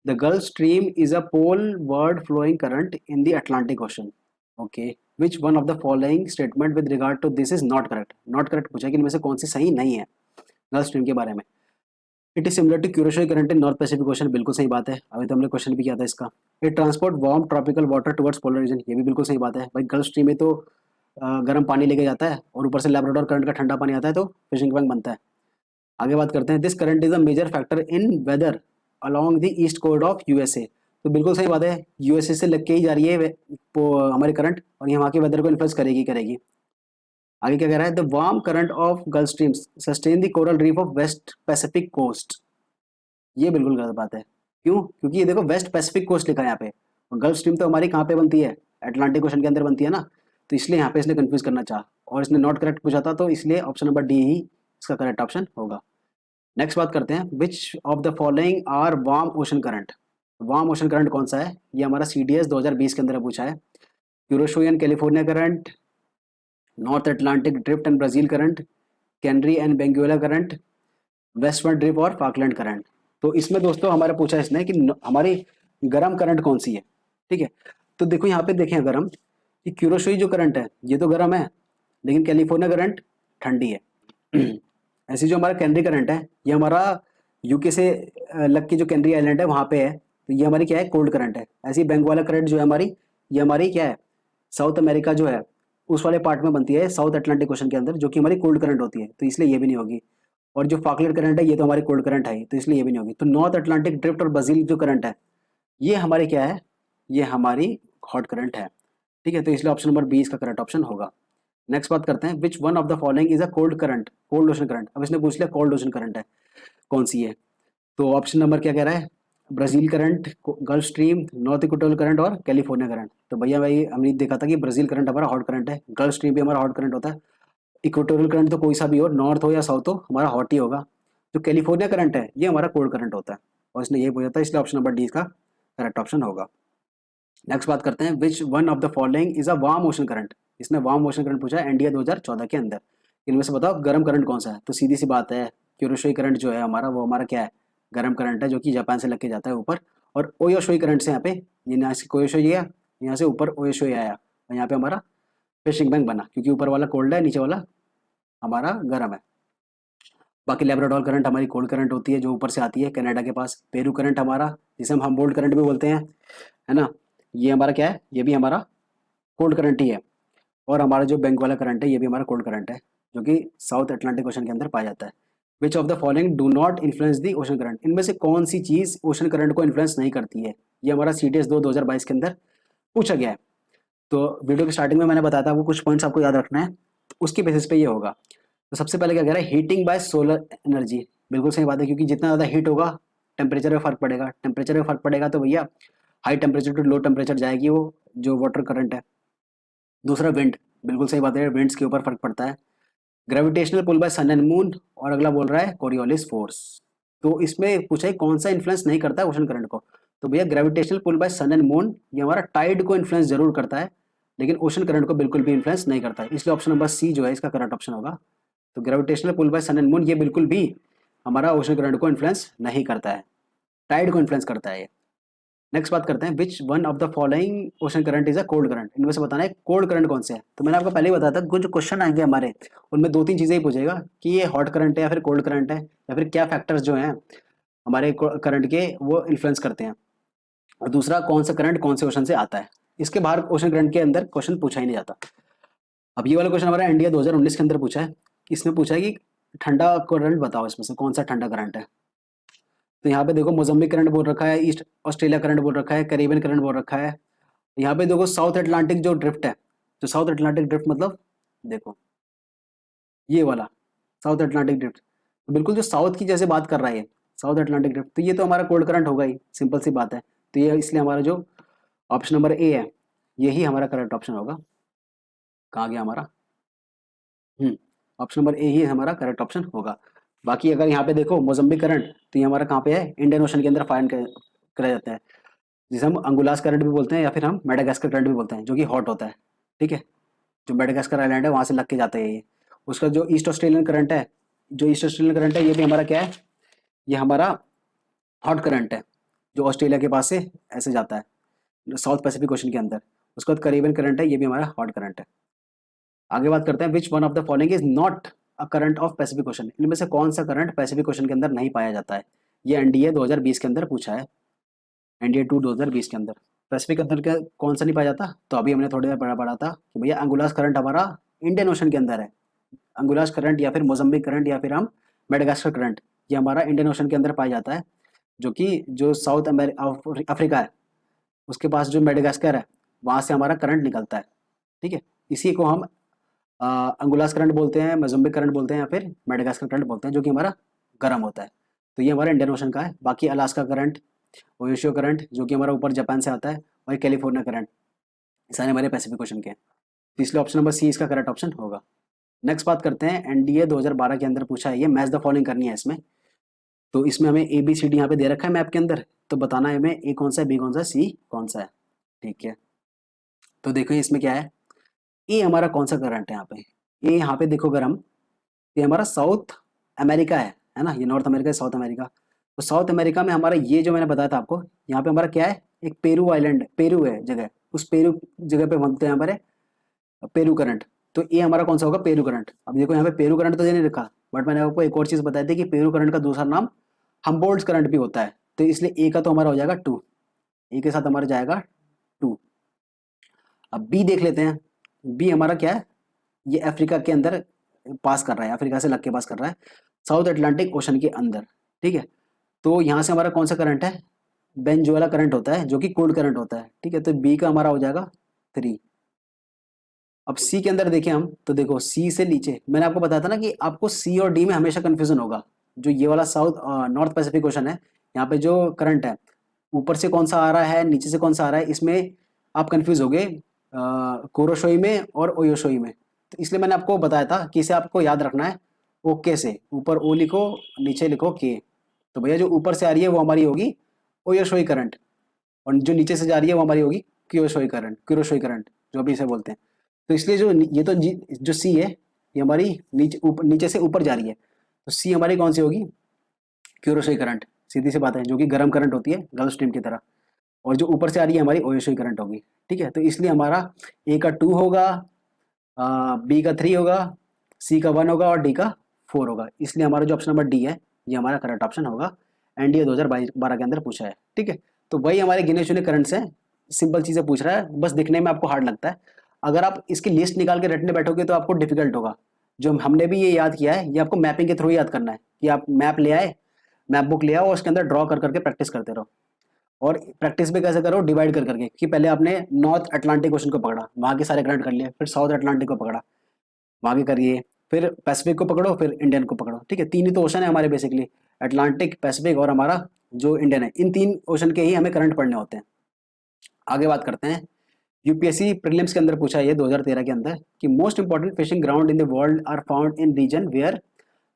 [SPEAKER 1] The Gulf Stream is a poleward flowing current in the Atlantic ocean. Okay, which one of the following statement with regard to this is not correct. Not correct पूछा कि इनमें से कौन सी सही नहीं है गल्फ स्ट्रीम के बारे में। It is similar to Kuroshio current in North Pacific Ocean, बिल्कुल सही बात है, अभी तो हमने क्वेश्चन भी किया था इसका। It transport warm tropical water towards polar region, ये भी बिल्कुल सही बात है भाई। गल्फ स्ट्रीम में तो गर्म पानी लेके जाता है, और ऊपर से लैब्राडोर करंट का ठंडा पानी आता है, तो फिशिंग बैंक बनता है। आगे बात करते हैं, this current is a major factor in weather along the east coast of USA. तो बिल्कुल सही बात है, यूएसए से लग के ही जा रही है हमारी करंट, और ये वहाँ के वेदर को इन्फ्लुएंस करेगी करेगी। आगे क्या कह रहा है, the warm current of Gulf streams sustain the coral reef of west Pacific coast. ये बिल्कुल गलत बात है। क्यों, क्योंकि ये देखो वेस्ट पैसिफिक कोस्ट लिखा है यहाँ पे, और गल्फ स्ट्रीम तो हमारी कहाँ पे बनती है, अटलांटिक ओशन के अंदर बनती है ना। तो इसलिए यहाँ पे इसने कंफ्यूज करना चाहा, और इसने नॉट करेक्ट पूछा था, तो इसलिए ऑप्शन नंबर डी ही इसका करेक्ट ऑप्शन होगा। नेक्स्ट बात करते हैं, which of the following are warm ocean current. Warm ocean current कौन सा है, ये हमारा सीडीएस 2020 के अंदर पूछा है। यूरोशोयन California current, North Atlantic drift and Brazil current, Canary and Benguela current, westward drift और फाकलैंड करंट। तो इसमें दोस्तों हमारा पूछा इसने कि हमारी गर्म करंट कौन सी है। ठीक है, तो देखो यहाँ पे देखें अगर हम, कि क्यूरोशोई जो करंट है ये तो गर्म है, लेकिन कैलिफोर्निया करंट ठंडी है। ऐसी जो हमारा कैनरी करंट है, ये हमारा यूके से लग के जो कैनरी आइलैंड है वहाँ पे है, तो ये हमारी क्या है, कोल्ड करंट है। ऐसी बेंगवाला करंट जो है हमारी, ये हमारी क्या है, साउथ अमेरिका जो है उस वाले पार्ट में बनती है, साउथ अटलांटिक ओशन के अंदर, जो कि हमारी कोल्ड करंट होती है, तो इसलिए ये भी नहीं होगी। और जो फाकलैंड करंट है ये तो हमारी कोल्ड करंट है, तो इसलिए ये भी नहीं होगी। तो नॉर्थ अटलांटिक ड्रिफ्ट और ब्राजील जो करंट है, ये हमारी क्या है, ये हमारी हॉट करंट है। ठीक है, तो इसलिए ऑप्शन नंबर 20 का करेक्ट ऑप्शन होगा। नेक्स्ट बात करते हैं, विच one of the following is a cold current, cold ocean current. अब इसने पूछ लिया कोल्ड ओशन करंट है कौन सी है, तो ऑप्शन नंबर क्या कह रहा है, Brazil current, gulf stream, north equatorial current और कैलिफोर्निया करंट। तो भैया भाई हमने देखा था कि ब्राजील करंट हमारा हॉट करंट है, गल्फ स्ट्रीम भी हमारा हॉट करंट होता है, इक्वेटोरियल करंट तो कोई सा भी हो, नॉर्थ हो या साउथ हो, हमारा हॉट ही होगा। जो कैलिफोर्निया करंट है ये हमारा कोल्ड करंट होता है, और इसने ये पूछा था, इसलिए ऑप्शन नंबर डी इसका करेक्ट ऑप्शन होगा। नेक्स्ट बात करते हैं, विच one of the following is a warm ocean current. इसने वार्म ओशन करंट पूछा है एनडीए 2014 के अंदर, इनमें से बताओ गर्म करंट कौन सा है। तो सीधी सी बात है, क्यूरोशोई करंट जो है हमारा, वो हमारा क्या है, गर्म करंट है, जो कि जापान से लग के जाता है ऊपर। और ओयोशोई करंट से यहाँ पे, ये यहाँ से कोयोशोई गया, यहाँ से ऊपर ओयोशोई आया, और यहाँ पे हमारा फिशिंग बैंक बना, क्योंकि ऊपर वाला कोल्ड है, नीचे वाला हमारा गर्म है। बाकी लेब्राडोर करंट हमारी कोल्ड करंट होती है जो ऊपर से आती है कनाडा के पास। पेरू करंट हमारा, जिसे हम हम्बोल्ट करंट भी बोलते हैं, है ना, ये हमारा क्या है, ये भी हमारा कोल्ड करंट ही है। और हमारा जो बैंक वाला करंट है ये भी हमारा कोल्ड करंट है, जो कि साउथ अटलांटिक ओशन के अंदर पाया जाता है। विच of the following do not influence the ocean current, इनमें से कौन सी चीज ओशन करंट को इन्फ्लुएंस नहीं करती है, ये हमारा CTS 2022 के अंदर पूछा गया है। तो वीडियो की स्टार्टिंग में मैंने बताया था आपको कुछ पॉइंट्स आपको याद रखना है, उसके बेसिस पे ये होगा। तो सबसे पहले क्या कह रहा है, हीटिंग बाय सोलर एनर्जी। बिल्कुल सही बात है, क्योंकि जितना ज़्यादा हीट होगा टेम्परेचर में फर्क पड़ेगा, टेम्परेचर में फर्क पड़ेगा तो भैया high temperature to low temperature जाएगी वो जो वाटर करंट है। दूसरा विंड, बिल्कुल सही बात है, विंड्स के ऊपर फर्क पड़ता है। Gravitational pull by sun and moon, और अगला बोल रहा है कोरियोलिस फोर्स। तो इसमें पूछा है कौन सा इन्फ्लुएंस नहीं करता है ओशन करंट को, तो भैया gravitational pull by sun and moon ये हमारा टाइड को इन्फ्लुएंस जरूर करता है, लेकिन ओशन करंट को बिल्कुल भी इन्फ्लुएंस नहीं करता है, इसलिए ऑप्शन नंबर सी जो है इसका करेक्ट ऑप्शन होगा। तो gravitational pull by sun and moon ये बिल्कुल भी हमारा ओशन करंट को इन्फ्लुएंस नहीं करता है, टाइड को इन्फ्लुएंस करता है ये। नेक्स्ट बात करते हैं, विच one of the following ocean current is a cold current, इनमें से बताना है कोल्ड करंट कौन से है। तो मैंने आपको पहले ही बताया था कुछ जो क्वेश्चन आएंगे हमारे उनमें दो तीन चीजें ही पूछेगा कि ये हॉट करंट है या फिर कोल्ड करंट है, या फिर क्या फैक्टर्स जो हैं हमारे करंट के वो इन्फ्लुएंस करते हैं, और दूसरा कौन सा करंट कौन से ओशन से आता है। इसके बाहर ओशन करंट के अंदर क्वेश्चन पूछा ही नहीं जाता। अब ये वाला क्वेश्चन हमारा इंडिया 2019 के अंदर पूछा है, इसमें पूछा है कि ठंडा करंट बताओ इसमें से कौन सा ठंडा करंट है। तो यहाँ पे देखो मोजम्बिक करंट बोल रखा है, ईस्ट ऑस्ट्रेलिया करंट बोल रखा है, कैरिबियन करंट बोल रखा है। यहाँ पे देखो साउथ अटलांटिक जो ड्रिफ्ट है, जो साउथ अटलांटिक ड्रिफ्ट मतलब देखो ये वाला साउथ अटलांटिक ड्रिफ्ट, तो बिल्कुल जो साउथ की जैसे बात कर रहा है साउथ अटलांटिक ड्रिफ्ट, तो ये तो हमारा कोल्ड करंट होगा ही, सिंपल सी बात है। तो ये इसलिए हमारा जो ऑप्शन नंबर ए है यही हमारा करेक्ट ऑप्शन होगा। कहाँ गया हमारा, हम्म ऑप्शन नंबर ए ही हमारा करेक्ट ऑप्शन होगा। बाकी अगर यहाँ पे देखो मोजम्बिक करंट, तो ये हमारा कहाँ पे है, इंडियन ओशन के अंदर फाइंड करा जाता है, जिसे हम अंगुलास करंट भी बोलते हैं या फिर हम मेडागास्कर करंट भी बोलते हैं, जो कि हॉट होता है। ठीक है, जो मेडागास्कर आइलैंड है वहां से लग के जाता है ये। उसका जो ईस्ट ऑस्ट्रेलियन करंट है, जो ईस्ट ऑस्ट्रेलियन करंट है ये भी हमारा क्या है, ये हमारा हॉट करंट है, जो ऑस्ट्रेलिया के पास से ऐसे जाता है साउथ पैसिफिक ओशन के अंदर। उसके बाद करेबियन करंट है, ये भी हमारा हॉट करंट है। आगे बात करते हैं, विच one of the following is not a current of Pacific ocean, इनमें से कौन सा करंट पैसिफिक ओशन के अंदर नहीं पाया जाता है। ये एनडीए 2020 के अंदर पूछा है, एनडीए 2 2020 के अंदर। पैसिफिक अंदर का कौन सा नहीं पाया जाता, तो अभी हमने थोड़ी देर पढ़ा था कि भैया अंगुलास करंट हमारा इंडियन ओशन के अंदर है। अंगुलास करंट या फिर मोजम्बिक करंट या फिर हम मेडागास्कर करंट, ये हमारा इंडियन ओशन के अंदर पाया जाता है, जो कि जो साउथ अफ्रीका है उसके पास जो मेडागास्कर है वहां से हमारा करंट निकलता है। ठीक है, इसी को हम अंगुलास करंट बोलते हैं, मोजम्बिक करंट बोलते हैं या फिर मेडागास्कर करंट बोलते हैं, जो कि हमारा गर्म होता है। तो ये हमारा इंडियन ओशन का है। बाकी अलास्का करंट, ओयोशियो करंट जो कि हमारा ऊपर जापान से आता है, और कैलिफोर्निया करंट, सारे हमारे पैसिफिक ओशन के हैं। तो इसलिए ऑप्शन नंबर सी इसका करेक्ट ऑप्शन होगा। नेक्स्ट बात करते हैं, एनडीए 2012 के अंदर पूछा है, ये मैच द फॉलोइंग करनी है इसमें। तो इसमें हमें ए बी सी डी यहाँ पे दे रखा है मैप के अंदर, तो बताना है हमें ए कौन सा है, बी कौन सा है, सी कौन सा है। ठीक है, तो देखो इसमें क्या है, ए हमारा कौन सा करंट है यहाँ पे, ए यहाँ पे देखो अगर हम, ये हमारा साउथ अमेरिका है ना, ये नॉर्थ अमेरिका है साउथ अमेरिका। तो साउथ अमेरिका में हमारा ये जो मैंने बताया था आपको, यहाँ पे हमारा क्या है, एक पेरू आइलैंड, पेरू है जगह, उस पेरू जगह पे बनते हैं हमारे पेरू करंट। तो ये हमारा कौन सा होगा, पेरू करंट। अब देखो यहाँ पे पेरू करंट तो ये नहीं लिखा, बट मैंने आपको एक और चीज बताई थी कि पेरू करंट का दूसरा नाम हम्बोल्ट्स करंट भी होता है। तो इसलिए ए का तो हमारा हो जाएगा 2, ए के साथ हमारा जाएगा 2। अब बी देख लेते हैं, बी हमारा क्या है, ये अफ्रीका के अंदर पास कर रहा है, अफ्रीका से लग के पास कर रहा है साउथ अटलांटिक ओशन के अंदर। ठीक है, तो यहाँ से हमारा कौन सा करंट है, बेंजोला करंट होता है, जो कि कोल्ड करंट होता है। ठीक है, तो बी का हमारा हो जाएगा 3। अब सी के अंदर देखें हम, तो देखो सी से नीचे मैंने आपको बताया था ना कि आपको सी और डी में हमेशा कंफ्यूजन होगा। जो ये वाला साउथ नॉर्थ पैसिफिक ओशन है, यहाँ पे जो करंट है ऊपर से कौन सा आ रहा है नीचे से कौन सा आ रहा है, इसमें आप कंफ्यूज हो गए कोरोशोई में और ओयोशोई में। तो इसलिए मैंने आपको बताया था कि इसे आपको याद रखना है ओके से, ऊपर ओ लिखो नीचे लिखो के। तो भैया जो ऊपर से आ रही है वो हमारी होगी ओयोशोई करंट, और जो नीचे से जा रही है वो हमारी होगी क्यूरोशोई करंट जो भी इसे बोलते हैं। तो इसलिए जो ये तो जो सी है ये हमारी नीचे से ऊपर जा रही है, तो सी हमारी कौन सी होगी, क्यूरोशोई करंट, सीधी सी बात है, जो कि गर्म करंट होती है गल्फ स्ट्रीम की तरह। और जो ऊपर से आ रही है हमारी ओयोशोई करंट होगी। ठीक है, तो इसलिए हमारा ए का 2 होगा, बी का 3 होगा, सी का 1 होगा और डी का 4 होगा, इसलिए हमारा जो ऑप्शन नंबर डी है ये हमारा करेक्ट ऑप्शन होगा। एंड ये 2012 के अंदर पूछा है, ठीक है। तो वही हमारे गिने चुने करंट्स हैं, सिंपल चीज़ें पूछ रहा है, बस दिखने में आपको हार्ड लगता है। अगर आप इसकी लिस्ट निकाल के रटने बैठोगे तो आपको डिफिकल्ट होगा। जो हमने भी ये याद किया है, ये आपको मैपिंग के थ्रू याद करना है कि आप मैप ले आए, मैप बुक ले आओ और उसके अंदर ड्रॉ कर करके प्रैक्टिस करते रहो। और प्रैक्टिस भी कैसे करो, डिवाइड कर करके, कि पहले आपने नॉर्थ अटलांटिक ओशन को पकड़ा, वहाँ के सारे करंट कर लिए, फिर साउथ अटलांटिक को पकड़ा, वहाँ के करिए, फिर पैसिफिक को पकड़ो, फिर इंडियन को पकड़ो, ठीक है। तीन ही तो ओशन है हमारे बेसिकली, अटलांटिक, पैसिफिक और हमारा जो इंडियन है। इन तीन ओशन के ही हमें करंट पढ़ने होते हैं। आगे बात करते हैं, यूपीएससी प्रीलिम्स के अंदर पूछा है ये 2013 के अंदर कि most important fishing ground in the world are found in region where.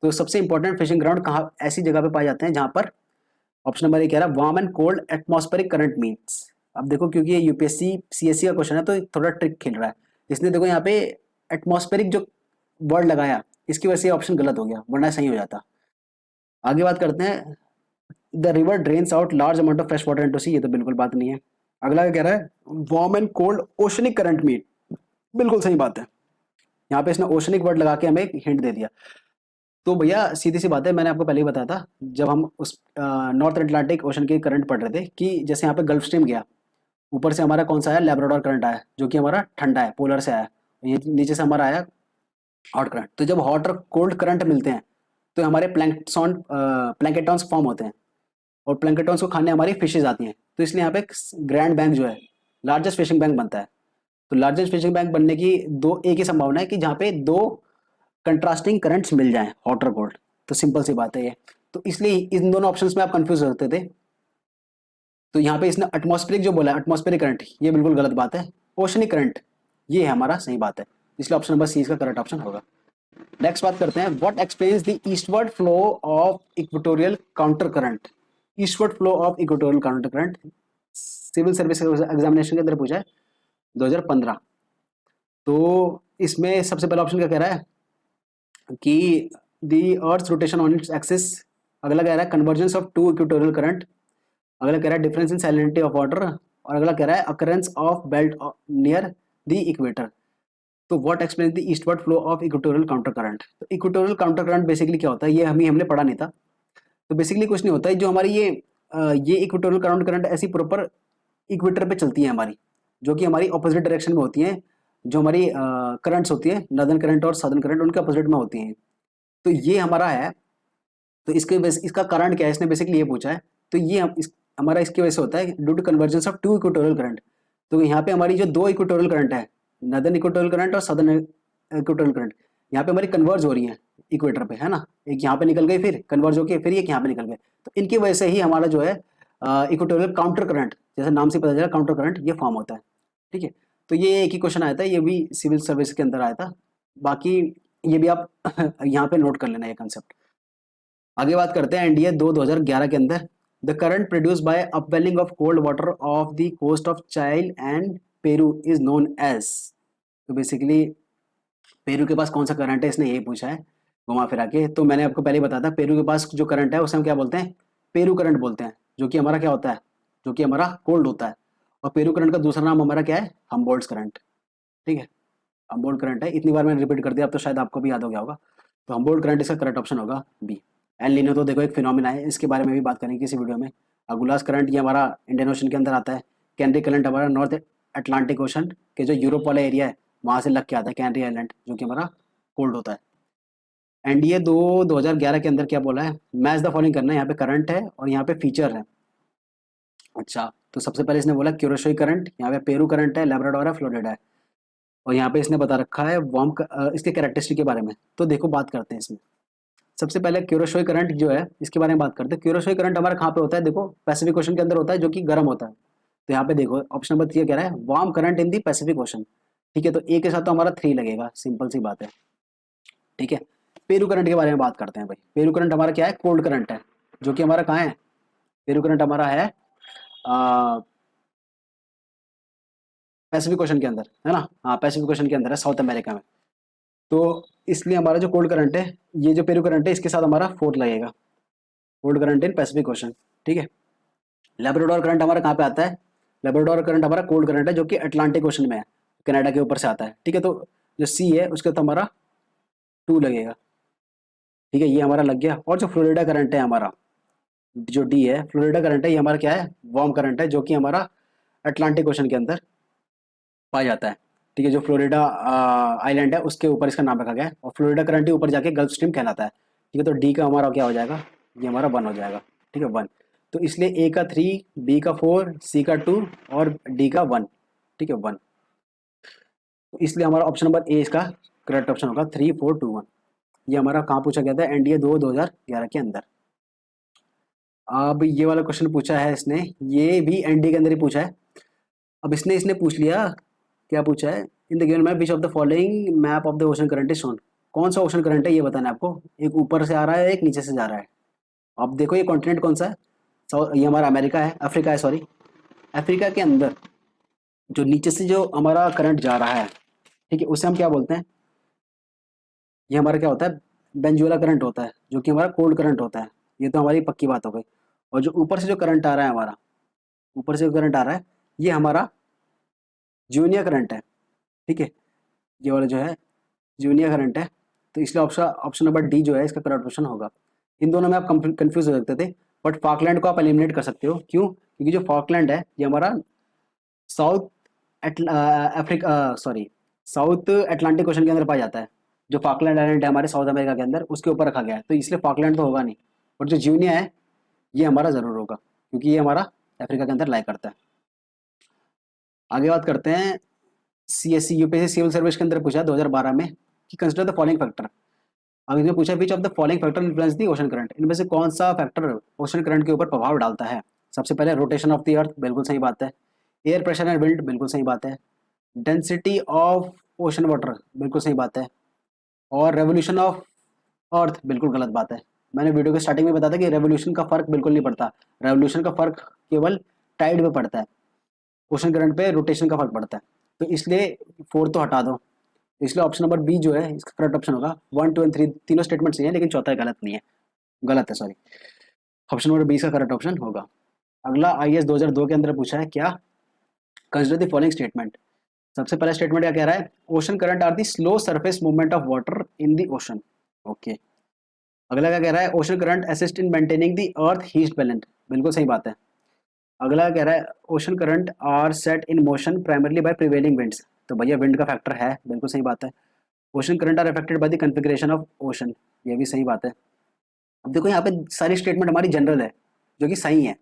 [SPEAKER 1] तो सबसे इंपॉर्टेंट फिशिंग ग्राउंड कहाँ, ऐसी जगह पे पाए जाते हैं जहाँ पर, ऑप्शन नंबर ये कह रहा है warm and cold atmospheric current meets. अब देखो क्योंकि ये यूपीएससी सीएससी का क्वेश्चन है तो थोड़ा ट्रिक खेल रहा है, इसलिए देखो यहाँ पे एटमॉस्फेरिक जो वर्ड लगाया, इसकी वजह से ऑप्शन गलत हो गया, वरना सही हो जाता। आगे बात करते हैं, the river drains out large amount of fresh water into sea, ये तो बिल्कुल बात नहीं है। अगला क्या कह रहा है, warm and cold oceanic current meet, बिल्कुल सही बात है। यहाँ पे इसने ओशनिक वर्ड लगा के हमें एक हिंट दे दिया। तो भैया सीधी सी बात है, मैंने आपको पहले ही बताया था जब हम उस नॉर्थ अटलांटिक ओशन के करंट पढ़ रहे थे, कि जैसे यहाँ पे गल्फ स्ट्रीम गया, ऊपर से हमारा कौन सा आया, लैब्राडोर करंट आया, जो कि हमारा ठंडा है, पोलर से आया। ये नीचे से हमारा आया हॉट करंट। तो जब हॉट और कोल्ड करंट मिलते हैं तो हमारे प्लैंकेटॉन्स फॉर्म होते हैं, और प्लैंकेटॉन्स को खाने हमारी फिशेज आती हैं। तो इसलिए यहाँ पे ग्रैंड बैंक जो है, लार्जेस्ट फिशिंग बैंक बनता है। तो लार्जेस्ट फिशिंग बैंक बनने की दो एक ही संभावना है कि जहाँ पे दो कंट्रास्टिंग करंट्स मिल जाएं, हॉट और कोल्ड। तो सिंपल सी बात है ये। तो इसलिए इन दोनों ऑप्शंस में आप कंफ्यूज होते थे। तो यहाँ पे इसने एटमॉस्फेरिक जो बोला, एटमॉस्फेरिक करंट, ये बिल्कुल गलत बात है। ओशनिक करंट ये है हमारा सही बात है, इसलिए ऑप्शन नंबर सी इसका करेक्ट ऑप्शन होगा। नेक्स्ट बात करते हैं, what explains the eastward flow of equatorial counter current. Eastward flow of equatorial counter current civil service examination के अंदर पूछा है 2015। तो इसमें सबसे पहला ऑप्शन क्या कह रहा है कि the earth rotation on its axis. अगला कह रहा है convergence of two equatorial current. अगला कह रहा है difference in salinity of water. और अगला कह रहा है occurrence of belt near the equator. तो what explains the eastward flow of equatorial counter current. तो इक्वेटोरियल काउंटर करंट बेसिकली क्या होता है, ये हमने पढ़ा नहीं था। तो बेसिकली कुछ नहीं होता है, जो हमारी ये इक्वेटोरियल काउंटर करंट ऐसी प्रॉपर इक्वेटर पे चलती है हमारी, जो कि हमारी ऑपोजिट डायरेक्शन में होती हैं। जो हमारी करंट्स होती है, नॉर्दर्न करंट और साउदर्न करंट, उनके अपोजिट में होती हैं। तो ये हमारा है। तो इसका कारण क्या है, इसने बेसिकली ये पूछा है। तो ये हमारा इसकी वजह से होता है due to convergence of two equatorial current. तो यहाँ पे हमारी जो दो इक्वेटोरियल करंट है, नॉर्दर्न इक्वेटोरियल करंट और साउदर्न इक्वेटोरियल करंट, यहाँ पे हमारी कन्वर्ज हो रही है इक्वेटर पे, है ना। एक यहाँ पे निकल गई, फिर कन्वर्ज होके फिर एक यहाँ पे निकल गए। तो इनकी वजह से ही हमारा जो है इक्वेटोरियल काउंटर करंट, जैसे नाम से पता चला काउंटर करंट, ये फॉर्म होता है, ठीक है। तो ये एक ही क्वेश्चन आया था, ये भी सिविल सर्विस के अंदर आया था। बाकी ये भी आप यहाँ पे नोट कर लेना ये कंसेप्ट। आगे बात करते हैं एनडीए 2011 के अंदर, the current produce by upwelling of cold water of the coast of Chile and Peru is known as. तो बेसिकली पेरू के पास कौन सा करंट है, इसने यही पूछा है घुमा फिरा के। तो मैंने आपको पहले ही बताया था, पेरू के पास जो करंट है उसे हम क्या बोलते हैं, पेरू करंट बोलते हैं, जो कि हमारा क्या होता है, जो कि हमारा कोल्ड होता है। और पेरू करंट का दूसरा नाम हमारा क्या है, हम्बोल्ट्स करंट, ठीक है। हम्बोल्ट करंट है, इतनी बार मैंने रिपीट कर दिया, अब तो शायद आपको भी याद हो गया होगा। तो हम्बोल्ट करंट इसका करेक्ट ऑप्शन होगा बी। एल नीनो तो देखो एक फिनोमिना है, इसके बारे में भी बात करेंगे किसी वीडियो में। अगुलास करंट ये हमारा इंडियन ओशन के अंदर आता है। कैनरी करंट हमारा नॉर्थ अटलांटिक ओशन के जो यूरोप वाला एरिया है वहाँ से लग के आता है, कैनरी आइलैंड, जो कि हमारा कोल्ड होता है। एनडीए 2011 के अंदर क्या बोला है, मैच द फॉलोइंग करना है। यहाँ पे करंट है और यहाँ पे फीचर है। अच्छा, तो सबसे पहले इसने बोला क्यूरोशोई करंट, यहाँ पे पेरू करंट है, लेब्राडोर है, फ्लोरिडा है। और यहाँ पे इसने बता रखा है इसके कैरेक्टरिस्टिक के बारे में। तो देखो बात करते हैं इसमें। सबसे पहले क्यूरोशोई करंट जो है इसके बारे में बात करते हैं। क्यूरोशोई करंट हमारा कहाँ पे होता है, देखो पैसिफिक ओशन के अंदर होता है, जो कि गर्म होता है। तो यहाँ पे देखो ऑप्शन नंबर 3 कह रहा है warm current in the Pacific ocean, ठीक है। तो ए के साथ तो हमारा 3 लगेगा, सिंपल सी बात है, ठीक है। पेरू करंट के बारे में बात करते हैं भाई। पेरू करंट हमारा क्या है, कोल्ड करंट है, जो कि हमारा कहाँ है, पेरू करंट हमारा है पैसिफिक ओशन के अंदर, है ना। हाँ, पैसिफिक ओशन के अंदर है, साउथ अमेरिका में। तो इसलिए हमारा जो कोल्ड करंट है, ये जो पेरू करंट है, इसके साथ हमारा 4 लगेगा, cold current in Pacific ocean, ठीक है। लेब्राडोर करंट हमारा कहाँ पे आता है, लेब्राडोर करंट हमारा कोल्ड करंट है, जो कि अटलांटिक ओशन में है, कनाडा के ऊपर से आता है, ठीक है। तो जो सी है उसके तो हमारा 2 लगेगा, ठीक है, ये हमारा लग गया। और जो फ्लोरिडा करंट है हमारा, जो डी है, फ्लोरिडा करंट है, ये हमारा क्या है, वार्म करंट है, जो कि हमारा अटलांटिक ओशन के अंदर पाया जाता है। ठीक है, जो फ्लोरिडा आइलैंड है उसके ऊपर इसका नाम रखा गया है, और फ्लोरिडा करंट ही ऊपर जाके गल्फ स्ट्रीम कहलाता है। ठीक है, तो डी का हमारा क्या हो जाएगा, ये हमारा 1 हो जाएगा। ठीक है, 1। तो इसलिए ए का 3, बी का 4, सी का 2 और डी का 1। ठीक है, 1। तो इसलिए हमारा ऑप्शन नंबर ए इसका करेक्ट ऑप्शन होगा, 3, 4, 2, 1। ये हमारा कहाँ पूछा गया था, एनडीए 2011 के अंदर। अब ये वाला क्वेश्चन पूछा है इसने, ये भी एनडीए के अंदर ही पूछा है। अब इसने इसने पूछ लिया, क्या पूछा है, in the given map which of the following map of the ocean current is shown. कौन सा ओशन करंट है ये बताना है आपको, एक ऊपर से आ रहा है, एक नीचे से जा रहा है। अब देखो ये कॉन्टिनेंट कौन सा है, ये हमारा अमेरिका है, अफ्रीका है, सॉरी, अफ्रीका के अंदर जो नीचे से जो हमारा करंट जा रहा है, ठीक है, उसे हम क्या बोलते हैं, ये हमारा क्या होता है, बेंजुएला करंट होता है, जो कि हमारा कोल्ड करंट होता है। ये तो हमारी पक्की बात हो गई। और जो ऊपर से जो करंट आ रहा है हमारा, ऊपर से जो करंट आ रहा है, ये हमारा जूनियर करंट है। ठीक है, ये वाला जो है जूनियर करंट है। तो इसलिए ऑप्शन ऑप्शन नंबर डी जो है इसका करेक्ट ऑप्शन होगा। इन दोनों में आप कंफ्यूज हो सकते थे, बट फॉकलैंड को आप एलिमिनेट कर सकते हो। क्यों, क्योंकि जो फॉकलैंड है ये हमारा south Africa, sorry, south Atlantic ocean के अंदर पाया जाता है। जो फॉकलैंड आइलैंड है हमारे साउथ अमेरिका के अंदर, उसके ऊपर रखा गया है, तो इसलिए फॉकलैंड तो होगा नहीं। बट जो जूनियर है ये हमारा ज़रूर होगा, क्योंकि ये हमारा अफ्रीका के अंदर लाई करता है। आगे बात करते हैं, सीएससी यूपीएससी सिविल सर्विस के अंदर पूछा 2012 में कि कंसिडर द फॉलोइंग फैक्टर। अब इसमें पूछा विच of the following factor influence the ocean current, इनमें से कौन सा फैक्टर ओशन करंट के ऊपर प्रभाव डालता है। सबसे पहले रोटेशन ऑफ द अर्थ, बिल्कुल सही बात है। एयर प्रेशर एंड विंड, बिल्कुल सही बात है। डेंसिटी ऑफ ओशन वाटर, बिल्कुल सही बात है। और रेवोल्यूशन ऑफ अर्थ, बिल्कुल गलत बात है। मैंने वीडियो के स्टार्टिंग में बताया था कि रेवोल्यूशन का फर्क बिल्कुल नहीं पड़ता। रेवोल्यूशन का फर्क केवल टाइड पे पड़ता है, ओशन करंट पे रोटेशन का फर्क पड़ता है। तो इसलिए 4 तो हटा दो। इसलिए ऑप्शन नंबर बी जो है इसका करेक्ट ऑप्शन होगा। 1, 2 एंड 3 तीनों स्टेटमेंट सही है, लेकिन चौथा गलत नहीं है, गलत है, सॉरी। ऑप्शन नंबर बी इसका करेक्ट ऑप्शन होगा। अगला आईएएस 2002 के अंदर पूछा है क्या, कंसिडर द फॉलोइंग स्टेटमेंट। सबसे पहला स्टेटमेंट क्या कह रहा है, ocean current are the slow surface movement of water in the ocean. Okay. अगला क्या कह रहा है, ocean current assist in maintaining the earth heat balance, बिल्कुल सही बात है। अगला कह रहा है ocean current are set in motion primarily by prevailing winds, तो भैया विंड का फैक्टर है, बिल्कुल सही बात है। Ocean current are affected by the configuration of ocean, ये भी सही बात है। अब देखो यहाँ पे सारी स्टेटमेंट हमारी जनरल है, जो कि सही है।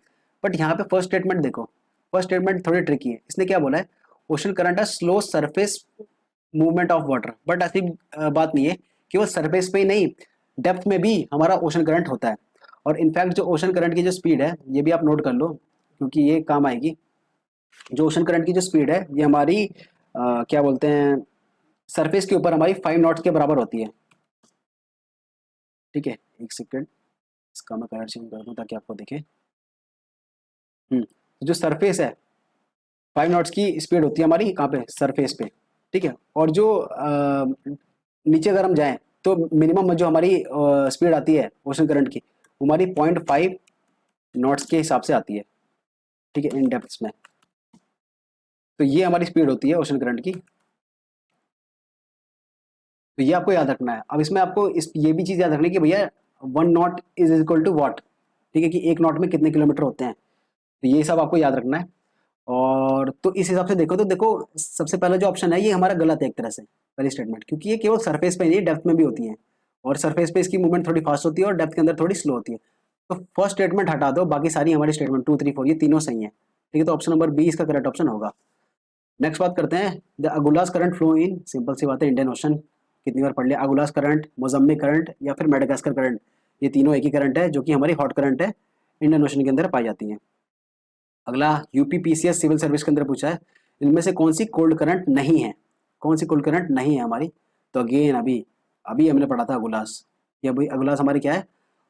[SPEAKER 1] बट यहाँ पे फर्स्ट स्टेटमेंट देखो, फर्स्ट स्टेटमेंट थोड़ी ट्रिकी है। इसने क्या बोला है, ocean current are slow surface movement of water, but ऐसी बात नहीं है कि वो सरफेस पे ही नहीं, डेप्थ में भी हमारा ओशन करंट होता है। और इनफैक्ट जो ओशन करंट की जो स्पीड है, ये भी आप नोट कर लो, क्योंकि ये काम आएगी। जो ओशन करंट की जो स्पीड है ये हमारी क्या बोलते हैं, सरफेस के ऊपर हमारी 5 नॉट्स के बराबर होती है। ठीक है, एक सेकेंड, इसका मैं कलर चेंज कर दूं ताकि आपको दिखे। तो जो सरफेस है, 5 नॉट्स की स्पीड होती है हमारी कहाँ पे, सरफेस पे। ठीक है, और जो नीचे अगर हम जाएं तो मिनिमम जो हमारी स्पीड आती है ओशन करंट की, वो हमारी 0.5 नॉट्स के हिसाब से आती है। ठीक है, इन डेप्थ्स में। तो ये हमारी स्पीड होती है ओशन करंट की। तो ये आपको याद रखना है। अब इसमें आपको ये भी चीज़ याद रखनी है कि भैया 1 knot is equal to what. ठीक है, कि 1 नॉट में कितने किलोमीटर होते हैं, तो ये सब आपको याद रखना है। और तो इस हिसाब से देखो, तो देखो सबसे पहला जो ऑप्शन है ये हमारा गलत है एक तरह से, पहली स्टेटमेंट, क्योंकि ये केवल सरफेस पे नहीं, डेप्थ में भी होती है। और सरफेस पे इसकी मूवमेंट थोड़ी फास्ट होती है और डेप्थ के अंदर थोड़ी स्लो होती है। तो फर्स्ट स्टेटमेंट हटा दो, बाकी सारी हमारी स्टेटमेंट 2, 3, 4 ये तीनों सही है। ठीक है, तो ऑप्शन नंबर बी इसका करेक्ट ऑप्शन होगा। नेक्स्ट बात करते हैं, the Agulhas current flow in, simple सी बात है, इंडियन ओशन। कितनी बार पढ़ लिया, अगुलास करंट, मोजम्बिक करंट या फिर मेडागास्कर करंट, ये तीनों एक ही करंट है, जो कि हमारी हॉट करंट है, इंडियन ओशन के अंदर पाई जाती है। अगला यूपीपीसीएस सिविल सर्विस के अंदर पूछा है, इनमें से कौन सी कोल्ड करंट नहीं है, कौन सी कोल्ड करंट नहीं है हमारी। तो अगेन अभी अभी हमने पढ़ा था अगुलास। ये अभी अगुलास हमारी क्या है,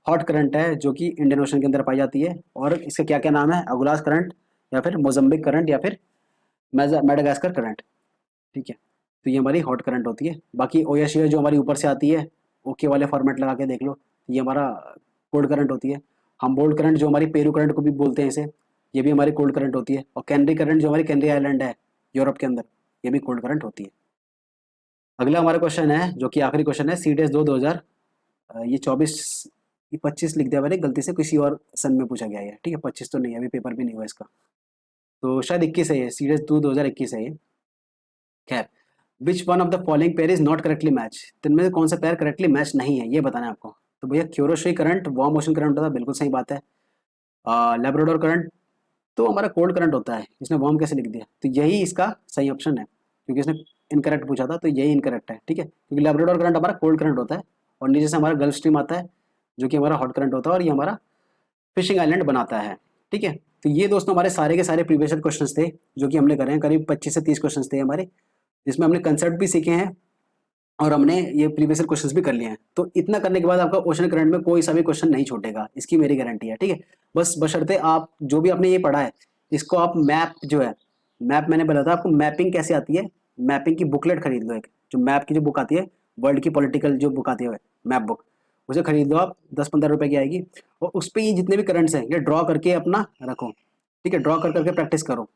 [SPEAKER 1] हॉट करंट है, जो कि इंडियन ओशन के अंदर पाई जाती है। और इसका क्या क्या नाम है, अगुलास करंट या फिर मोजम्बिक करंट या फिर मेडागास्कर करंट। ठीक है, तो ये हमारी हॉट करंट होती है। बाकी ओएसयू जो हमारी ऊपर से आती है, ओके वाले फॉर्मेट लगा के देख लो, ये हमारा कोल्ड करंट होती है। हम बोल्ड करंट जो हमारी पेरू करंट को भी बोलते हैं इसे, ये भी हमारी कोल्ड करंट होती है। और कैनरी करंट जो हमारी कैनरी आइलैंड है यूरोप के अंदर, ये भी कोल्ड करंट होती है। अगला हमारा क्वेश्चन है, जो कि आखिरी क्वेश्चन है, सी डेस 2 2000 ये 24, ये 25 लिख दिया मैंने गलती से, किसी और सन में पूछा गया है, ठीक है, 25 तो नहीं है, अभी पेपर भी नहीं हुआ इसका, तो शायद 21 है ये, सीरीज 2 2021 है ये। खैर, विच one of the following pair is not correctly match, तो इनमें से कौन सा पेयर करेक्टली मैच नहीं है ये बताना है आपको। तो भैया क्यूरोशोई करंट वार्म ओशन करंट होता है, बिल्कुल सही बात है। लेब्राडोर करंट तो हमारा कोल्ड करंट होता है, इसने वार्म कैसे लिख दिया, तो यही इसका सही ऑप्शन है, क्योंकि इसने इनकरेक्ट पूछा था, तो यही इनकरेक्ट है, ठीक है, क्योंकि लेब्राडोर करंट हमारा कोल्ड करंट होता है, और नीचे से हमारा गल्फ स्ट्रीम आता है जो कि हमारा हॉट करंट होता है, और ये हमारा फिशिंग आइलैंड बनाता है, ठीक है। तो ये दोस्तों हमारे सारे के सारे प्रीवियस क्वेश्चंस थे जो कि हमने करे हैं, करीब 25 से 30 क्वेश्चंस थे हमारे, जिसमें हमने कंसेप्ट भी सीखे हैं और हमने ये प्रीवियस क्वेश्चंस भी कर लिए हैं। तो इतना करने के बाद आपका ओशन करंट में कोई सा भी क्वेश्चन नहीं छूटेगा, इसकी मेरी गारंटी है, ठीक है। बस बशर्ते आप जो भी आपने ये पढ़ा है इसको आप मैप जो है, मैप मैंने बोला था आपको मैपिंग कैसे आती है, मैपिंग की बुकलेट खरीद लो, एक जो मैप की जो बुक आती है, वर्ल्ड की पॉलिटिकल जो बुक आती है मैप बुक, उसे खरीद लो आप, 10-15 रुपए की आएगी, और उस पर ये जितने भी करंट्स हैं ये ड्रॉ करके अपना रखो, ठीक है, ड्रॉ कर करके प्रैक्टिस करो।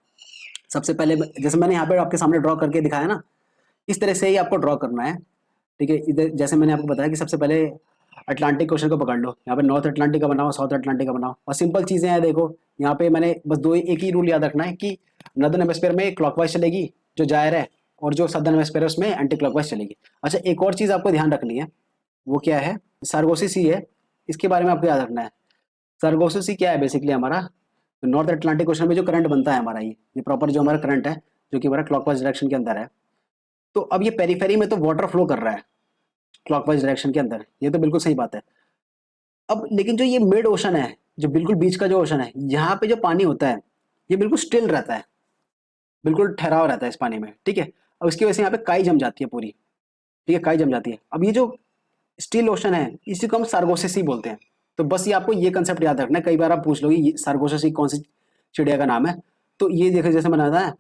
[SPEAKER 1] सबसे पहले जैसे मैंने यहाँ पे आपके सामने ड्रॉ करके दिखाया ना, इस तरह से ही आपको ड्रॉ करना है, ठीक है। इधर जैसे मैंने आपको बताया कि सबसे पहले अटलांटिक क्वेश्चन को पकड़ लो, यहाँ पे नॉर्थ अटलांटिक का बनाओ, साउथ अटलांटिक का बनाओ, और सिंपल चीज़ें हैं देखो, यहाँ पे मैंने बस दो एक ही रूल याद रखना है कि नॉर्दर्न हेमिस्फीयर में क्लॉकवाइज चलेगी जो जाहिर है, और जो सदर्न हेमिस्फीयर है उसमें एंटी क्लॉकवाइज चलेगी। अच्छा, एक और चीज़ आपको ध्यान रखनी है, वो क्या है, सार्गोसी सी है, इसके बारे में आपको याद रखना है। सार्गोसी सी क्या है बेसिकली हमारा, नॉर्थ अटलांटिक ओशन में जो करंट बनता है हमारा, ये प्रॉपर जो हमारा करंट है जो कि हमारा क्लॉकवाइज डायरेक्शन के अंदर है, तो अब ये पेरीफेरी में तो वाटर फ्लो कर रहा है क्लॉकवाइज डायरेक्शन के अंदर, ये तो बिल्कुल सही बात है। अब लेकिन जो ये मिड ओशन है, जो बिल्कुल बीच का जो ओशन है, यहाँ पे जो पानी होता है ये बिल्कुल स्टिल रहता है, बिल्कुल ठहराव रहता है इस पानी में, ठीक है। अब इसकी वजह से यहाँ पे काई जम जाती है पूरी, ठीक है, काई जम जाती है। अब ये जो स्टिल ओशन है इसी को हम सार्गोसिस ही बोलते हैं। तो बस ये आपको ये कंसेप्ट याद रखना है, कई बार आप पूछ लोगे सार्गोसिस कौन सी चिड़िया का नाम है, तो ये देखो जैसे मैंने बताया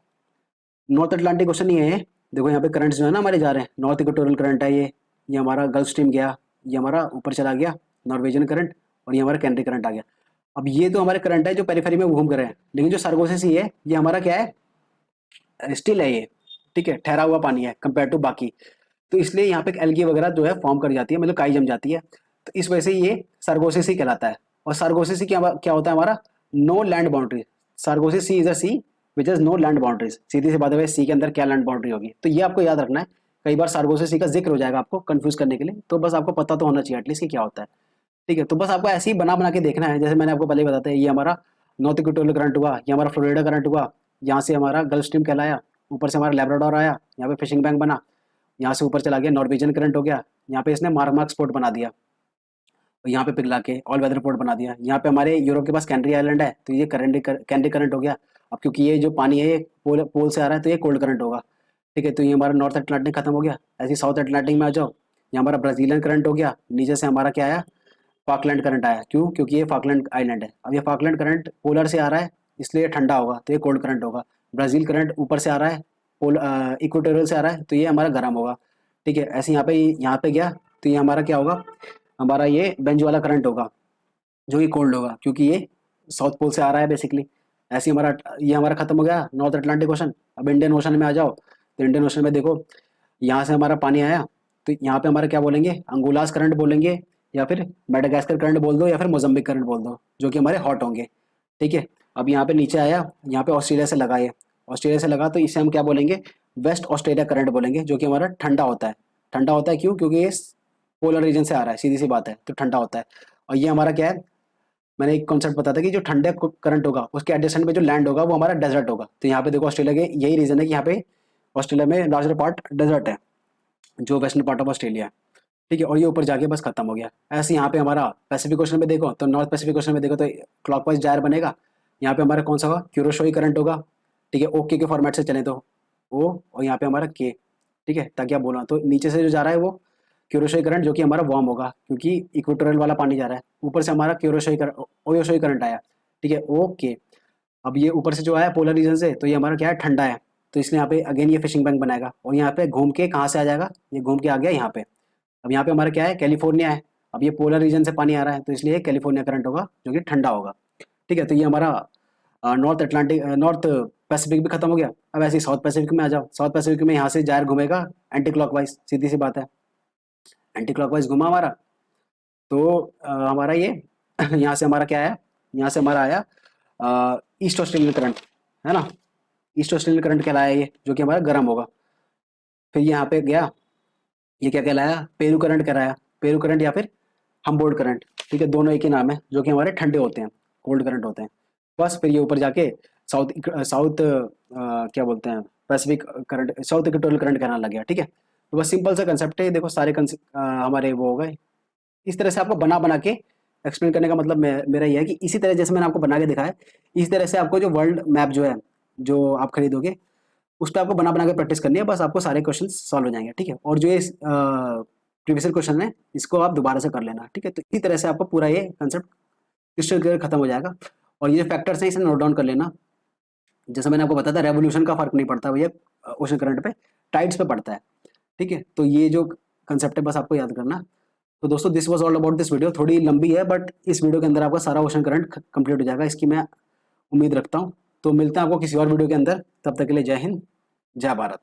[SPEAKER 1] नॉर्थ अटलांटिक ओशन नहीं है ये, देखो यहाँ पे करंट्स जो है ना हमारे जा रहे हैं, नॉर्थ इक्वेटोरियल करंट है ये हमारा गल्फ स्ट्रीम गया, ये हमारा ऊपर चला गया नॉर्वेजियन करंट, और ये हमारा कैंट्री करंट आ गया। अब ये तो हमारे करंट है जो पेरिफेरी में घूम कर रहे हैं, लेकिन जो सार्गोसिस है ये हमारा क्या है, स्टिल है ये, ठीक है, ठहरा हुआ पानी है कंपेयर टू बाकी। तो इसलिए यहाँ पे एल्गी वगैरह जो है फॉर्म कर जाती है, मतलब काई जम जाती है, तो इस वजह से ये सार्गोसिस ही कहलाता है। और सार्गोसिस क्या क्या होता है हमारा, no land boundary, Sargasso sea is a sea which is no land boundaries, सीधी सी बात है सी के अंदर क्या लैंड बाउंड्री होगी, तो ये आपको याद रखना है। कई बार सार्गोसिस सी का जिक्र हो जाएगा आपको कंफ्यूज करने के लिए, तो बस आपको पता तो होना चाहिए एटलीस्ट कि क्या होता है, ठीक है। तो बस आपको ऐसे ही बना बना के देखना है, जैसे मैंने आपको पहले ही बताया ये हमारा नॉर्थ इक्वेटोरियल करंट हुआ, ये हमारा फ्लोरिडा करंट हुआ, यहाँ से हमारा गल्फ स्ट्रीम कहलाया, ऊपर से हमारा लेब्राडोर आया, यहाँ पे फिशिंग बैंक बना, यहाँ से ऊपर चला गया नॉर्वेजियन करंट हो गया, यहाँ पे इसने मार्क स्पोर्ट बना दिया, और यहाँ पे पिघला के ऑल वेदर पोर्ट बना दिया। यहाँ पे हमारे यूरोप के पास कैंट्री आइलैंड है, तो ये कैंट्री करंट हो गया। अब क्योंकि ये जो पानी है ये पोल से आ रहा है, तो ये कोल्ड करंट होगा, ठीक है। तो ये हमारा नॉर्थ अटलांटिक खत्म हो गया, ऐसे साउथ अटलांटिक में आ जाओ, ये हमारा ब्राजीलियन करंट हो गया, नीचे से हमारा क्या आया, फाकलैंड करंट आया, क्यों, क्योंकि ये फाकलैंड आइलैंड है। अब ये फाकलैंड करंट पोलर से आ रहा है, इसलिए ठंडा होगा, तो ये कोल्ड करंट होगा। ब्राज़ील करंट ऊपर से आ रहा है, पोल इक्वेटोरियल से आ रहा है, तो ये हमारा गर्म होगा, ठीक है। ऐसे यहाँ पे गया, तो ये हमारा क्या होगा, हमारा ये बेंज वाला करंट होगा जो कि कोल्ड होगा, क्योंकि ये साउथ पोल से आ रहा है बेसिकली। ऐसे ही हमारा ये हमारा खत्म हो गया नॉर्थ अटलांटिक ओशन। अब इंडियन ओशन में आ जाओ, तो इंडियन ओशन में देखो यहाँ से हमारा पानी आया, तो यहाँ पे हमारा क्या बोलेंगे, अंगुलास करंट बोलेंगे, या फिर मेडागास्कर करंट बोल दो, या फिर मोजम्बिक करंट बोल दो, जो कि हमारे हॉट होंगे, ठीक है। अब यहाँ पे नीचे आया, यहाँ पे ऑस्ट्रेलिया से लगा है, ऑस्ट्रेलिया से लगा, तो इसे हम क्या बोलेंगे, वेस्ट ऑस्ट्रेलिया करंट बोलेंगे, जो कि हमारा ठंडा होता है। ठंडा होता है क्यों, क्योंकि ये पोलर रीजन से आ रहा है, सीधी सी बात है, तो ठंडा होता है। और ये हमारा क्या है, मैंने एक कॉन्सेप्ट बताया था कि जो ठंडे करंट होगा उसके एडजेसेंट में जो लैंड होगा वो हमारा डेजर्ट होगा। तो यहाँ पे देखो ऑस्ट्रेलिया के यही रीजन है कि यहाँ पे ऑस्ट्रेलिया में लार्जर पार्ट डेजर्ट है, जो वेस्टर्न पार्ट ऑफ ऑस्ट्रेलिया है, ठीक है। और ये ऊपर जाके बस खत्म हो गया। ऐसे यहाँ पे हमारा पैसिफिक ओशन में देखो, तो नॉर्थ पैसिफिक ओशन में देखो तो क्लॉकवाइज जायर बनेगा, यहाँ पे हमारा कौन सा होगा, क्यूरोशोई करंट होगा, ठीक है, ओके के फॉर्मेट से चले तो ओ, और यहाँ पे हमारा के, ठीक है, ताकि आप बोला, तो नीचे से जो जा रहा है वो क्यूरोशोई करंट, जो कि हमारा वार्म होगा क्योंकि इक्वेटोरियल वाला पानी जा रहा है, ऊपर से हमारा क्यूरोशोई करंट, ओयोशोई करंट आया, ठीक है, ओके। अब ये ऊपर से जो आया पोलर रीजन से, तो ये हमारा क्या है, ठंडा है, तो इसलिए यहाँ पे अगेन ये फिशिंग बैंक बनाएगा, और यहाँ पे घूम के कहाँ से आ जाएगा, ये घूम के आ गया यहाँ पे। अब यहाँ पे हमारा क्या है, कैलिफोर्निया है, अब ये पोलर रीजन से पानी आ रहा है, तो इसलिए कैलिफोर्निया करंट होगा जो कि ठंडा होगा, ठीक है। तो ये हमारा नॉर्थ अटलांटिक नॉर्थ पैसिफिक भी खत्म हो गया। अब ऐसे ही साउथ पैसिफिक में आ जाओ, साउथ पैसिफिक में यहाँ से जायर घूमेगा एंटी क्लॉकवाइज, सीधी सी बात है, एंटी क्लॉकवाइज घुमा हमारा, तो हमारा ये यहाँ से हमारा क्या आया, यहाँ से हमारा आया ईस्ट ऑस्ट्रेलियन करंट, है ना। ईस्ट ऑस्ट्रेलियन करंट कहलाया ये, जो कि हमारा गर्म होगा। फिर यहाँ पे गया, ये क्या कहलाया, पेरू करंट कहलाया। पेरू करंट या फिर हम्बोल्ट करंट, ठीक है, दोनों एक ही नाम है, जो कि हमारे ठंडे होते हैं, कोल्ड करंट होते हैं। बस फिर ये ऊपर जाके साउथ साउथ क्या बोलते हैं, Pacific current, south equatorial current कहना लग गया, ठीक है। तो बस सिंपल सा कंसेप्ट है, देखो सारे हमारे वो हो गए। इस तरह से आपको बना बना के एक्सप्लेन करने का मतलब मेरा ये है कि इसी तरह जैसे मैंने आपको बना के दिखाया, इसी तरह से आपको जो वर्ल्ड मैप जो है, जो आप खरीदोगे, उस पर आपको बना बना के प्रैक्टिस करनी है, बस आपको सारे क्वेश्चन सॉल्व हो जाएंगे, ठीक है। और जो ये प्रीवियस क्वेश्चन है, इसको आप दोबारा से कर लेना, ठीक है। तो इसी तरह से आपको पूरा ये कंसेप्ट क्रिस्टल क्लियर खत्म हो जाएगा। और ये जो फैक्टर्स हैं, इसे नोट डाउन कर लेना। जैसा मैंने आपको बताया था, रेवोल्यूशन का फर्क नहीं पड़ता भैया ओशन करंट पे, टाइड्स पे पड़ता है, ठीक है। तो ये जो कंसेप्ट है, बस आपको याद करना। तो दोस्तों, this was all about this video. थोड़ी लंबी है, बट इस वीडियो के अंदर आपका सारा ओशन करंट कंप्लीट हो जाएगा, इसकी मैं उम्मीद रखता हूँ। तो मिलते हैं आपको किसी और वीडियो के अंदर, तब तक के लिए जय हिंद, जय भारत।